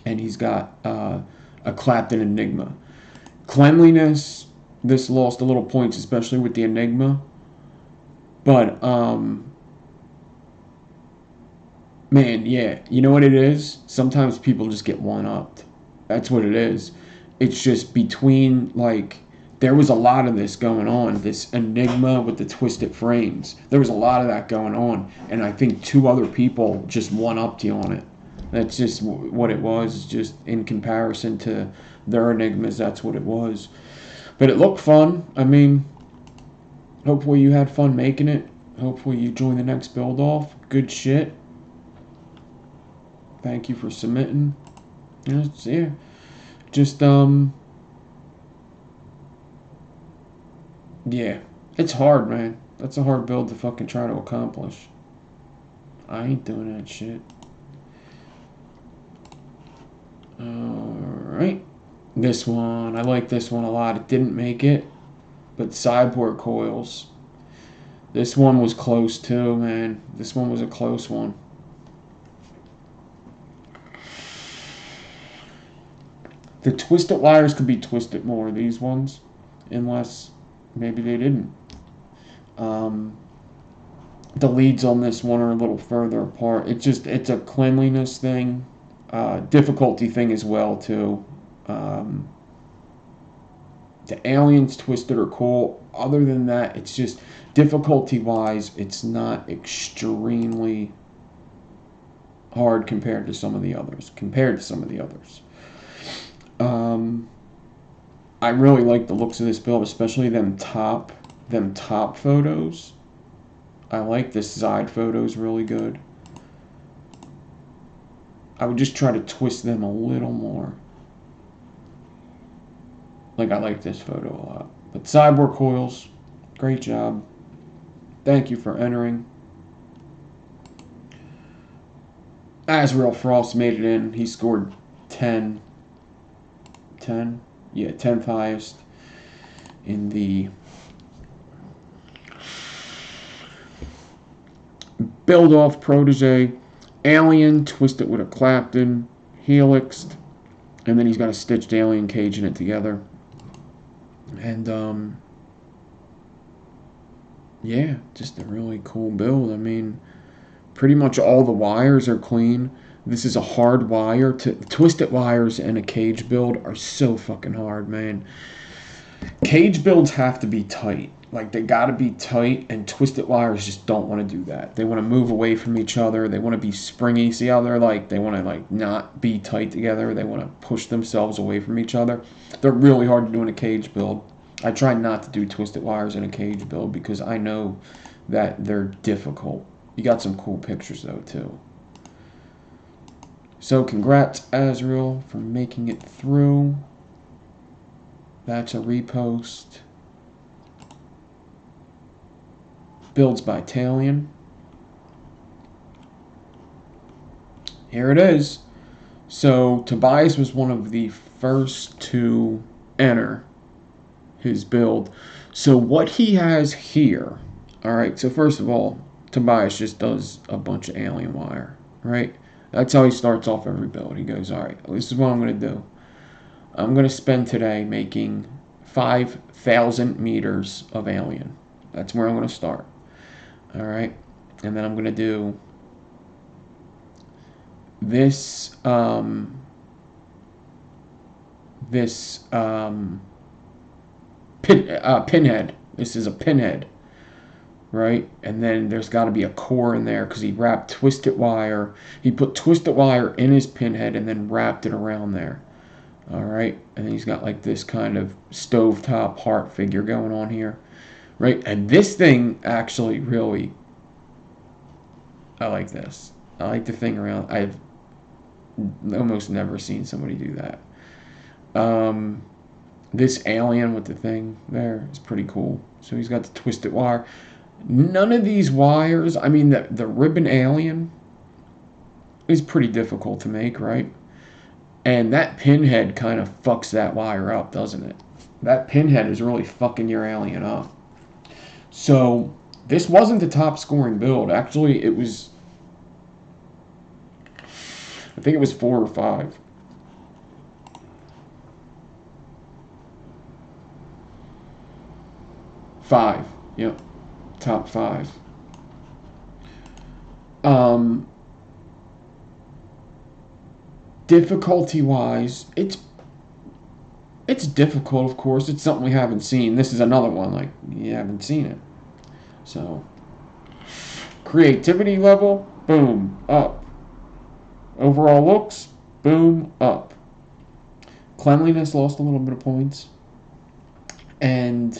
And he's got a Clapton Enigma. Cleanliness, this lost a little points, especially with the Enigma. But Man, yeah. You know what it is? Sometimes people just get one-upped. That's what it is. It's just between, like, there was a lot of this going on. This enigma with the twisted frames. There was a lot of that going on. And I think two other people just one-upped you on it. That's just what it was. Just in comparison to their enigmas, that's what it was. But it looked fun. I mean, hopefully you had fun making it. Hopefully you join the next build off. Good shit. Thank you for submitting. Yeah. Just yeah. It's hard, man. That's a hard build to fucking try to accomplish. I ain't doing that shit. Alright. This one, I like this one a lot. It didn't make it, but cyborg coils. This one was close too, man. This one was a close one. The twisted wires could be twisted more, these ones, unless maybe they didn't. The leads on this one are a little further apart. It's a cleanliness thing, difficulty thing as well too. The aliens twisted are cool. Other than that, it's just difficulty wise, it's not extremely hard compared to some of the others. I really like the looks of this build, especially them top photos. I like this side photos really good. I would just try to twist them a little more. Like, I like this photo a lot. But cyborg coils, great job. Thank you for entering. Azrael Frost made it in. He scored 10. 10? Yeah, 10th highest in the build off protege. Alien, twisted with a Clapton, helixed, and then he's got a stitched alien cage in it together. And yeah, just a really cool build. I mean, pretty much all the wires are clean. This is a hard wire. Twisted wires and a cage build are so fucking hard, man. Cage builds have to be tight. Like, they gotta be tight, and twisted wires just don't want to do that. They want to move away from each other. They want to be springy. See how they're like, they want to like not be tight together. They want to push themselves away from each other. They're really hard to do in a cage build. I try not to do twisted wires in a cage build because I know that they're difficult. You got some cool pictures though too. So congrats, Azrael, for making it through. That's a repost. Builds by Talion. Here it is. So Tobias was one of the first to enter his build. So what he has here, alright, so first of all, Tobias just does a bunch of alien wire, right? That's how he starts off every build. He goes, alright, this is what I'm going to do. I'm going to spend today making 5,000 meters of alien. That's where I'm going to start. Alright, and then I'm going to do this, pinhead. This is a pinhead, right? And then there's got to be a core in there because he wrapped twisted wire. He put twisted wire in his pinhead and then wrapped it around there. All right, and then he's got like this kind of stovetop heart figure going on here, right? And this thing actually really, I like this. I like the thing around. I've almost never seen somebody do that. This alien with the thing there is pretty cool. So he's got the twisted wire. None of these wires, I mean, the ribbon alien is pretty difficult to make, right? And that pinhead kind of fucks that wire up, doesn't it? That pinhead is really fucking your alien up. So this wasn't the top scoring build. Actually, it was, I think it was 4 or 5. Five. Yep. Top 5. Difficulty-wise, it's difficult, of course. It's something we haven't seen. This is another one, like, you haven't seen it. So, creativity level, boom, up. Overall looks, boom, up. Cleanliness lost a little bit of points. And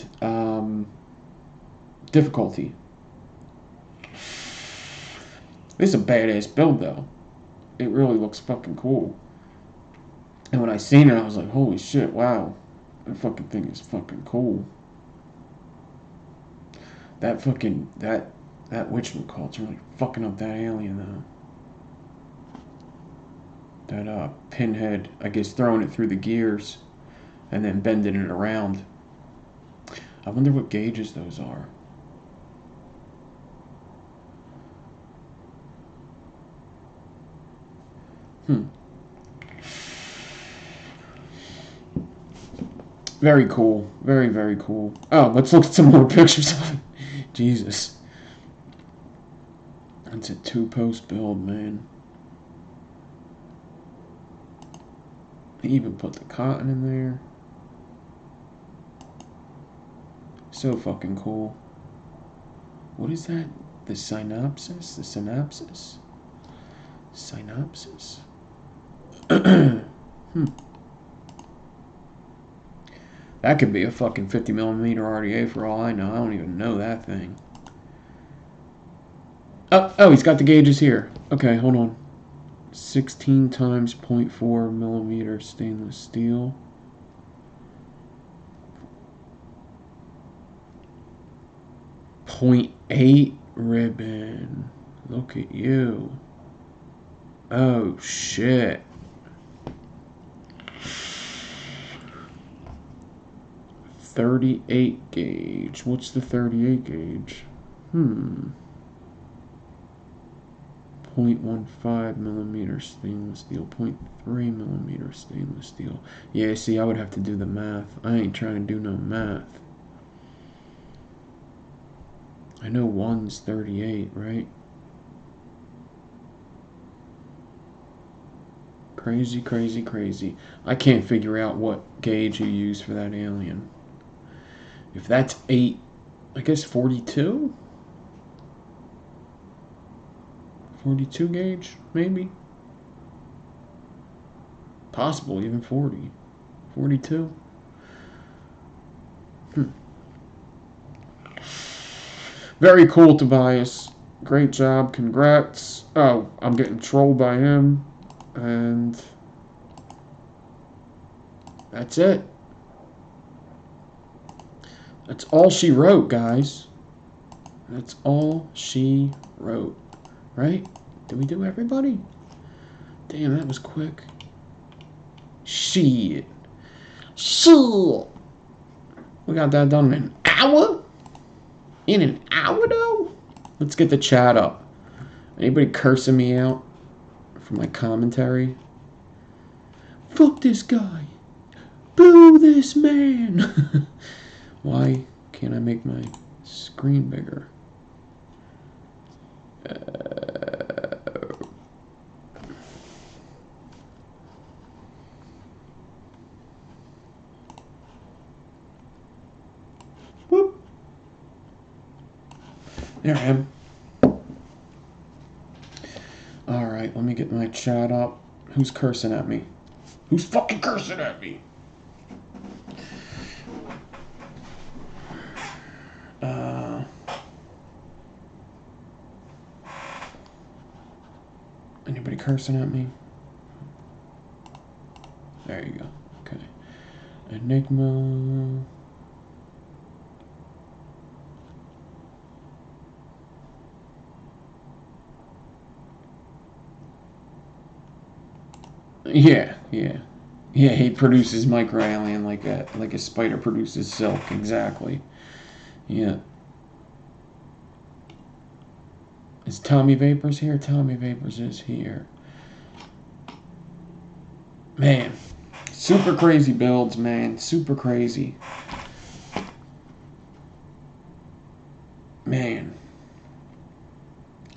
difficulty. This is a badass build, though. It really looks fucking cool. And when I seen it, I was like, holy shit, wow. That fucking thing is fucking cool. That whatchamacallit's really fucking up that alien, though. That pinhead, I guess, throwing it through the gears and then bending it around. I wonder what gauges those are. Very cool. Very, very cool. Oh, let's look at some more pictures of it. Jesus. That's a 2-post build, man. He even put the cotton in there. So fucking cool. What is that? The synopsis? The synopsis? Synopsis? That could be a fucking 50mm RDA for all I know. I don't even know that thing. Oh, he's got the gauges here. Okay, hold on. 16 times 0.4mm stainless steel. 0.8 ribbon. Look at you. Oh, shit. .38 gauge. What's the 38 gauge? 0.15mm stainless steel. 0.3mm stainless steel. Yeah, see, I would have to do the math. I ain't trying to do no math. I know one's 38, right? Crazy, crazy, crazy. I can't figure out what gauge you use for that alien. If that's 8, I guess 42? 42 gauge, maybe? Possible, even 40. 42? Very cool, Tobias. Great job, congrats. Oh, I'm getting trolled by him. And that's it. That's all she wrote, guys. That's all she wrote. Right? Did we do everybody? Damn, that was quick. Shit. Shit. We got that done in an hour? In an hour, though? Let's get the chat up. Anybody cursing me out for my commentary? Fuck this guy. Boo this man. Why can't I make my screen bigger? Whoop. There I am. Alright, let me get my chat up. Who's cursing at me? Who's fucking cursing at me? Anybody cursing at me? There you go. Okay. Enigma. Yeah. Yeah, he produces micro alien like a spider produces silk, exactly. Yeah. Is Tommy Vapors here? Tommy Vapors is here. Man. Super crazy builds, man. Super crazy. Man.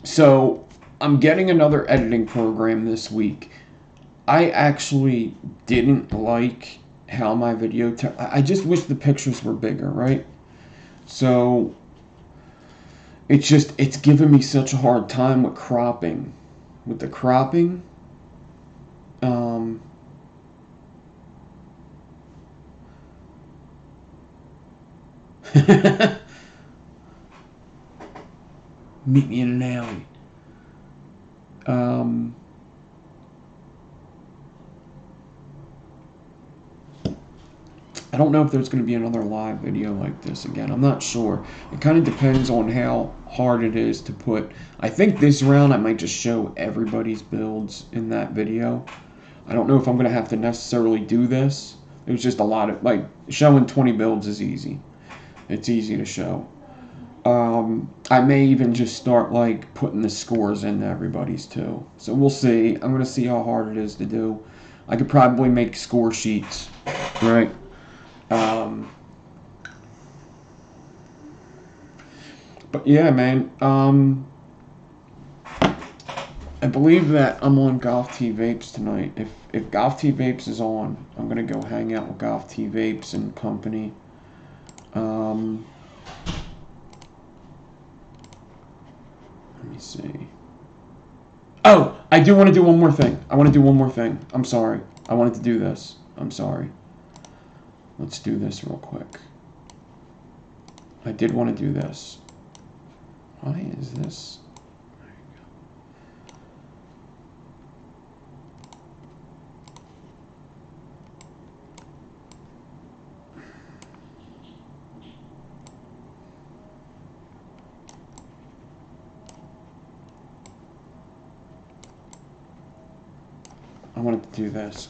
So, I'm getting another editing program this week. I actually didn't like how my video... I just wish the pictures were bigger, right? So, it's giving me such a hard time with cropping. With the cropping, meet me in an alley. I don't know if there's going to be another live video like this again. I'm not sure. It kind of depends on how hard it is to put. I think this round I might just show everybody's builds in that video. I don't know if I'm going to have to necessarily do this. It was just a lot of, like, showing 20 builds is easy. It's easy to show. I may even just start, like, putting the scores into everybody's too. So we'll see. I'm going to see how hard it is to do. I could probably make score sheets, right? But yeah, man. I believe that I'm on Golf T Vapes tonight. If Golf T Vapes is on, I'm gonna go hang out with Golf T Vapes and company. Let me see. Oh, I do want to do one more thing. I'm sorry. I wanted to do this. I'm sorry. Let's do this real quick. I did want to do this. Why is this? There you go. I wanted to do this.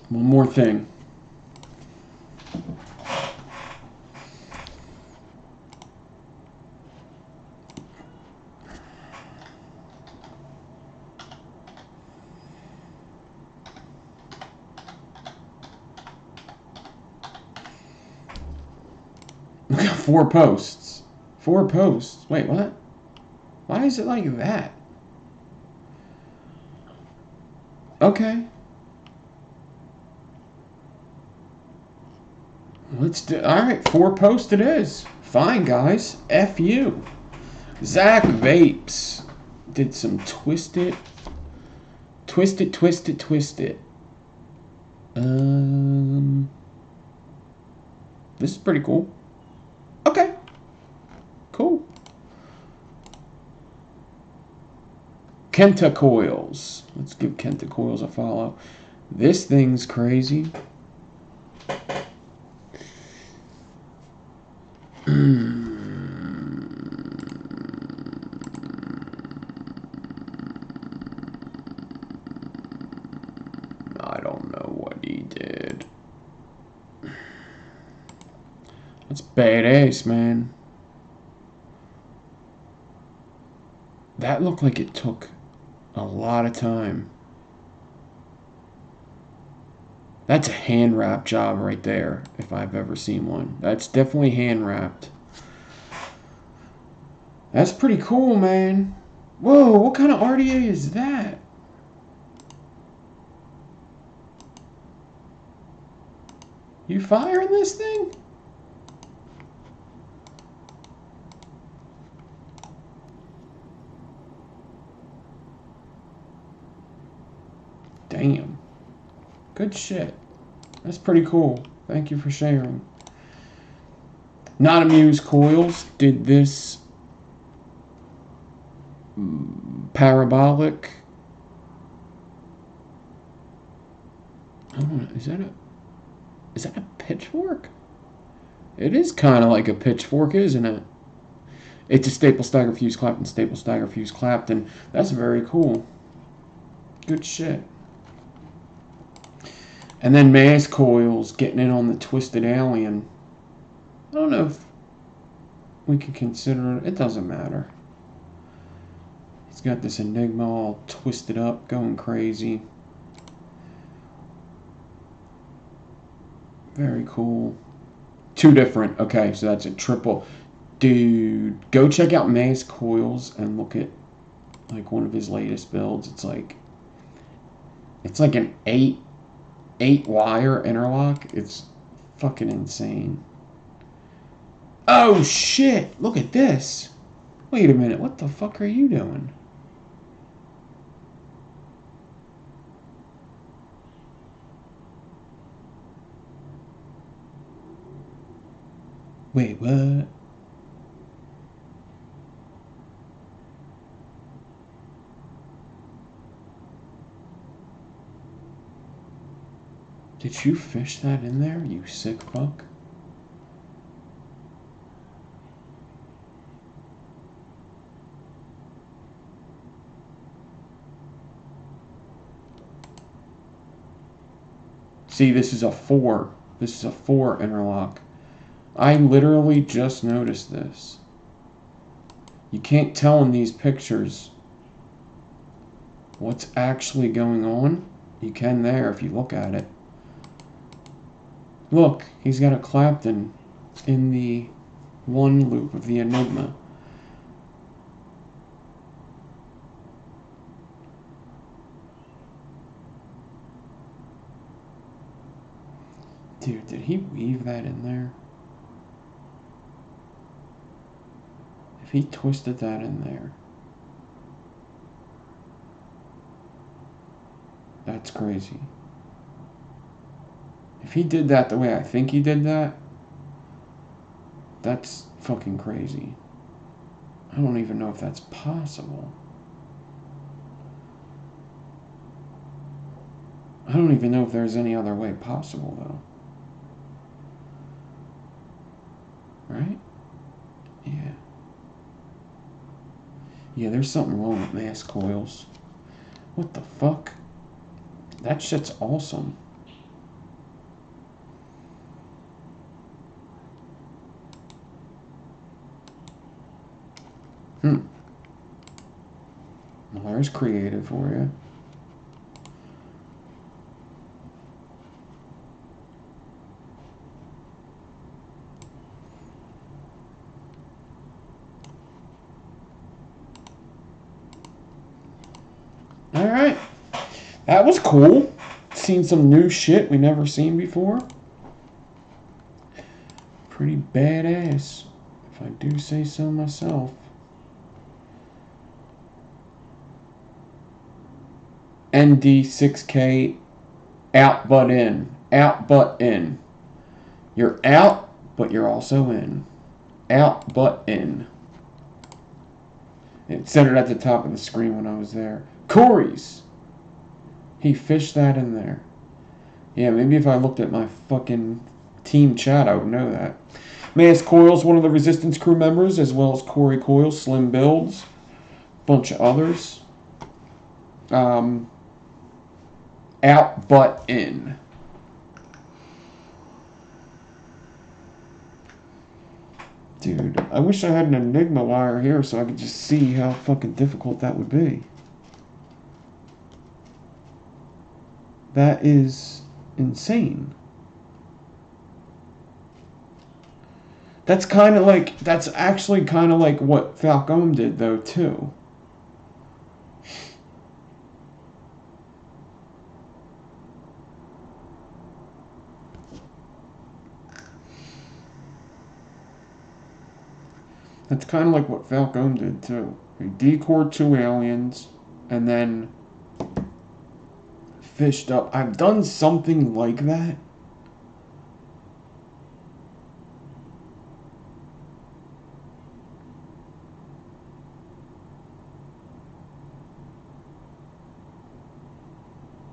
One more thing. We got 4 posts. 4 posts. Wait, what? Why is it like that? Okay. Let's do. Alright, 4 posts it is. Fine, guys. F you. Zach Vapes did some twist it. This is pretty cool. Okay. Cool. Kenta Coils. Let's give Kenta Coils a follow. This thing's crazy. I don't know what he did. That's badass, man. That looked like it took a lot of time. That's a hand wrap job right there, if I've ever seen one. That's definitely hand wrapped. That's pretty cool, man. Whoa, what kind of RDA is that? You firing this thing? Damn. Good shit. That's pretty cool. Thank you for sharing. Not Amused Coils did this parabolic. Oh, is that a pitchfork? It is kind of like a pitchfork, isn't it? It's a staple stagger fuse Clapton, staple stagger fuse Clapton. That's very cool. Good shit. And then Mass Coils getting in on the Twisted Alien. I don't know if we could consider it. It doesn't matter. He's got this Enigma all twisted up, going crazy. Very cool. 2 different. Okay, so that's a triple. Dude, go check out Mass Coils and look at like one of his latest builds. It's like It's like an eight wire interlock. It's fucking insane. Oh shit! Look at this. Wait a minute. What the fuck are you doing? Wait, what? Did you fish that in there, you sick fuck? See, this is a 4. This is a 4 interlock. I literally just noticed this. You can't tell in these pictures what's actually going on. You can there if you look at it. Look, he's got a Clapton in the 1 loop of the Enigma. Dude, did he weave that in there? If he twisted that in there, that's crazy. If he did that the way I think he did that, that's fucking crazy. I don't even know if that's possible. I don't even know if there's any other way possible, though. Right? Yeah. Yeah, there's something wrong with mass coils. What the fuck? That shit's awesome. Well, there's creative for you. Alright. That was cool. Seen some new shit we never seen before. Pretty badass, if I do say so myself. ND6K, out but in. Out but in. You're out, but you're also in. Out but in. It said it at the top of the screen when I was there. Corey's. He fished that in there. Yeah, maybe if I looked at my fucking team chat, I would know that. Mass Coils, one of the Resistance crew members, as well as Corey Coils, Slim Builds, bunch of others. Out but in. Dude, I wish I had an Enigma wire here so I could just see how fucking difficult that would be. That is insane. That's kind of like, that's actually kind of like what Falcone did though too. That's kind of like what Falcone did too. He decored 2 aliens and then fished up. I've done something like that.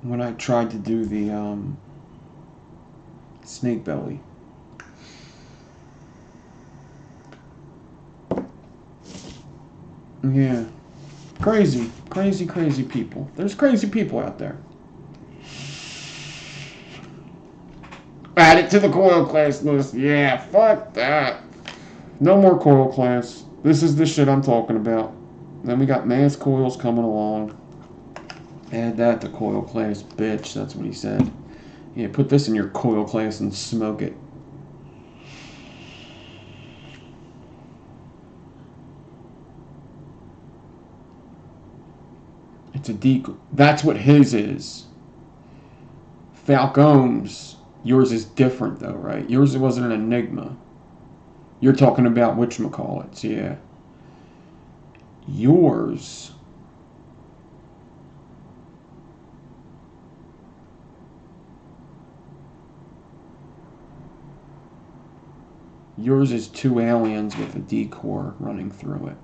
When I tried to do the snake belly. Yeah. Crazy, crazy, crazy people. There's crazy people out there. Add it to the coil class list. Yeah, fuck that. No more coil class. This is the shit I'm talking about. Then we got mass coils coming along. Add that to coil class, bitch. That's what he said. Yeah, put this in your coil class and smoke it. It's a decoy. That's what his is. Falcone's, yours is different though, right? Yours wasn't an Enigma. You're talking about whatchamacallits, yeah. Yours is two aliens with a D-core running through it.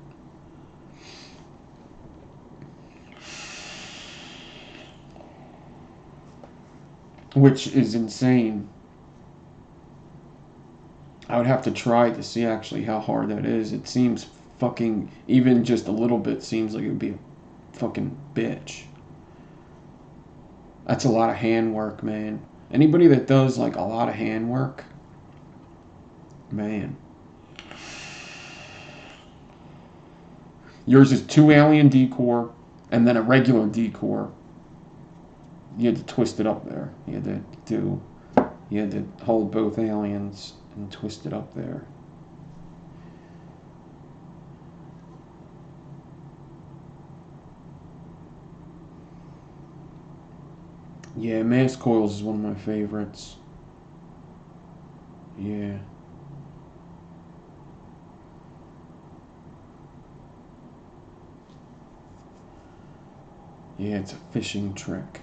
Which is insane. I would have to try to see actually how hard that is. It seems fucking, even just a little bit seems like it would be a fucking bitch. That's a lot of handwork, man. Anybody that does like a lot of handwork, man. Yours is two alien D-core and then a regular D-core. You had to twist it up there. You had to hold both aliens and twist it up there. Yeah, mass coils is one of my favorites. Yeah. Yeah, it's a fishing trick.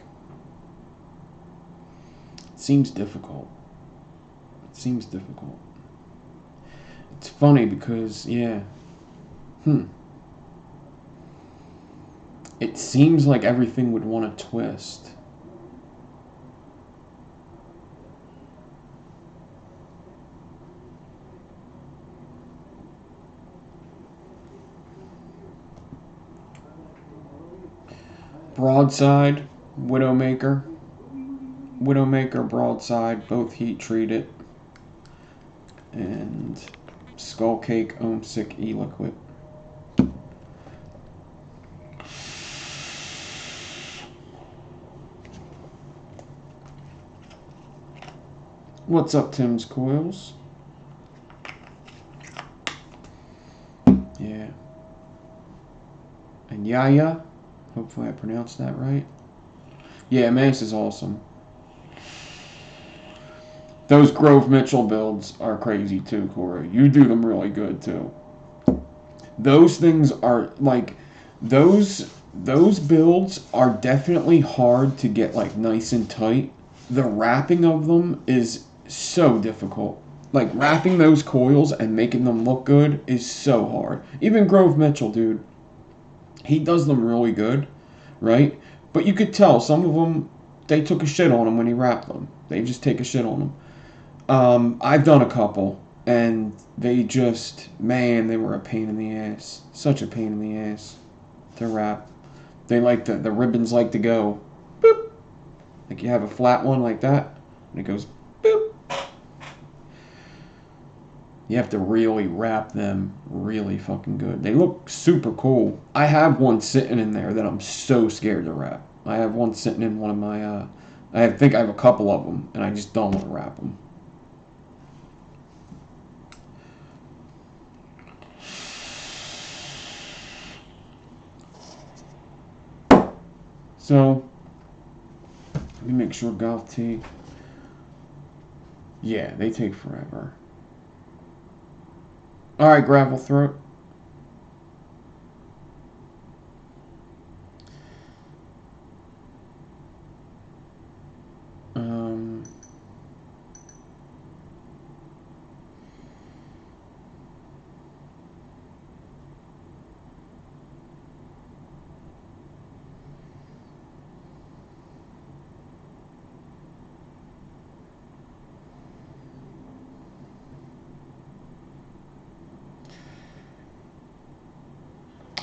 It seems difficult. It's funny because, yeah. It seems like everything would want to twist. Broadside, Widowmaker, Broadside, both heat treated, and Skullcake, Ohmsick, E-Liquid. What's up, Tim's Coils? Yeah. And Yaya, hopefully I pronounced that right. Yeah, Mass is awesome. Those Grove Mitchell builds are crazy too, Corey. You do them really good too. Those things are like those builds are definitely hard to get like nice and tight. The wrapping of them is so difficult. Like wrapping those coils and making them look good is so hard. Even Grove Mitchell, dude, he does them really good, right? But you could tell some of them, they took a shit on him when he wrapped them. They just take a shit on them. I've done a couple, and they just, man, they were a pain in the ass. Such a pain in the ass to wrap. They like the ribbons like to go boop. Like you have a flat one like that, and it goes boop. You have to really wrap them really fucking good. They look super cool. I have one sitting in there that I'm so scared to wrap. I have one sitting in one of my, I think I have a couple of them, and I just don't want to wrap them. So, let me make sure Golf Tee. Yeah, they take forever. Alright, Gravel Throat.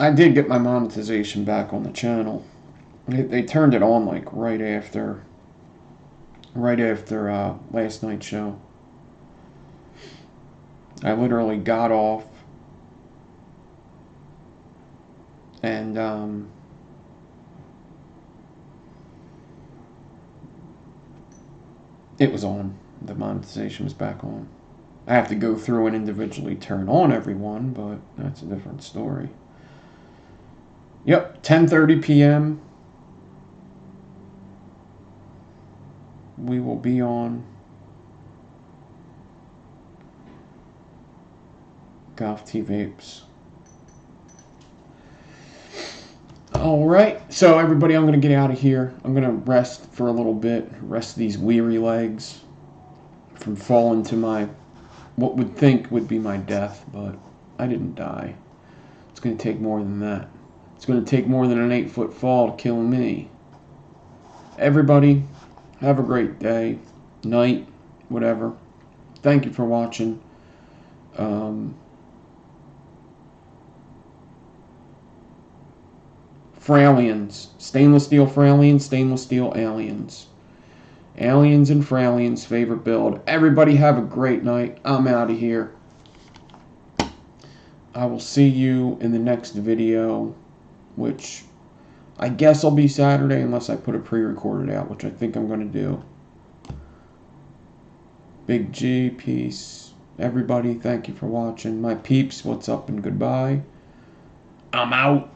I did get my monetization back on the channel. They turned it on like right after last night's show. I literally got off and it was on. The monetization was back on. I have to go through and individually turn on everyone, but that's a different story. Yep, 10:30 p.m. we will be on Golf T Vapes. Alright, so everybody, I'm going to get out of here. I'm going to rest for a little bit, rest these weary legs from falling to my, what would think would be my death, but I didn't die. It's going to take more than that. It's going to take more than an 8-foot fall to kill me. Everybody, have a great day, night, whatever. Thank you for watching. Fralians. Stainless steel Fralians, stainless steel aliens. Aliens and Fralians, favorite build. Everybody have a great night. I'm out of here. I will see you in the next video, which I guess will be Saturday unless I put a pre-recorded out, which I think I'm going to do. Big G, peace. Everybody, thank you for watching. My peeps, what's up and goodbye. I'm out.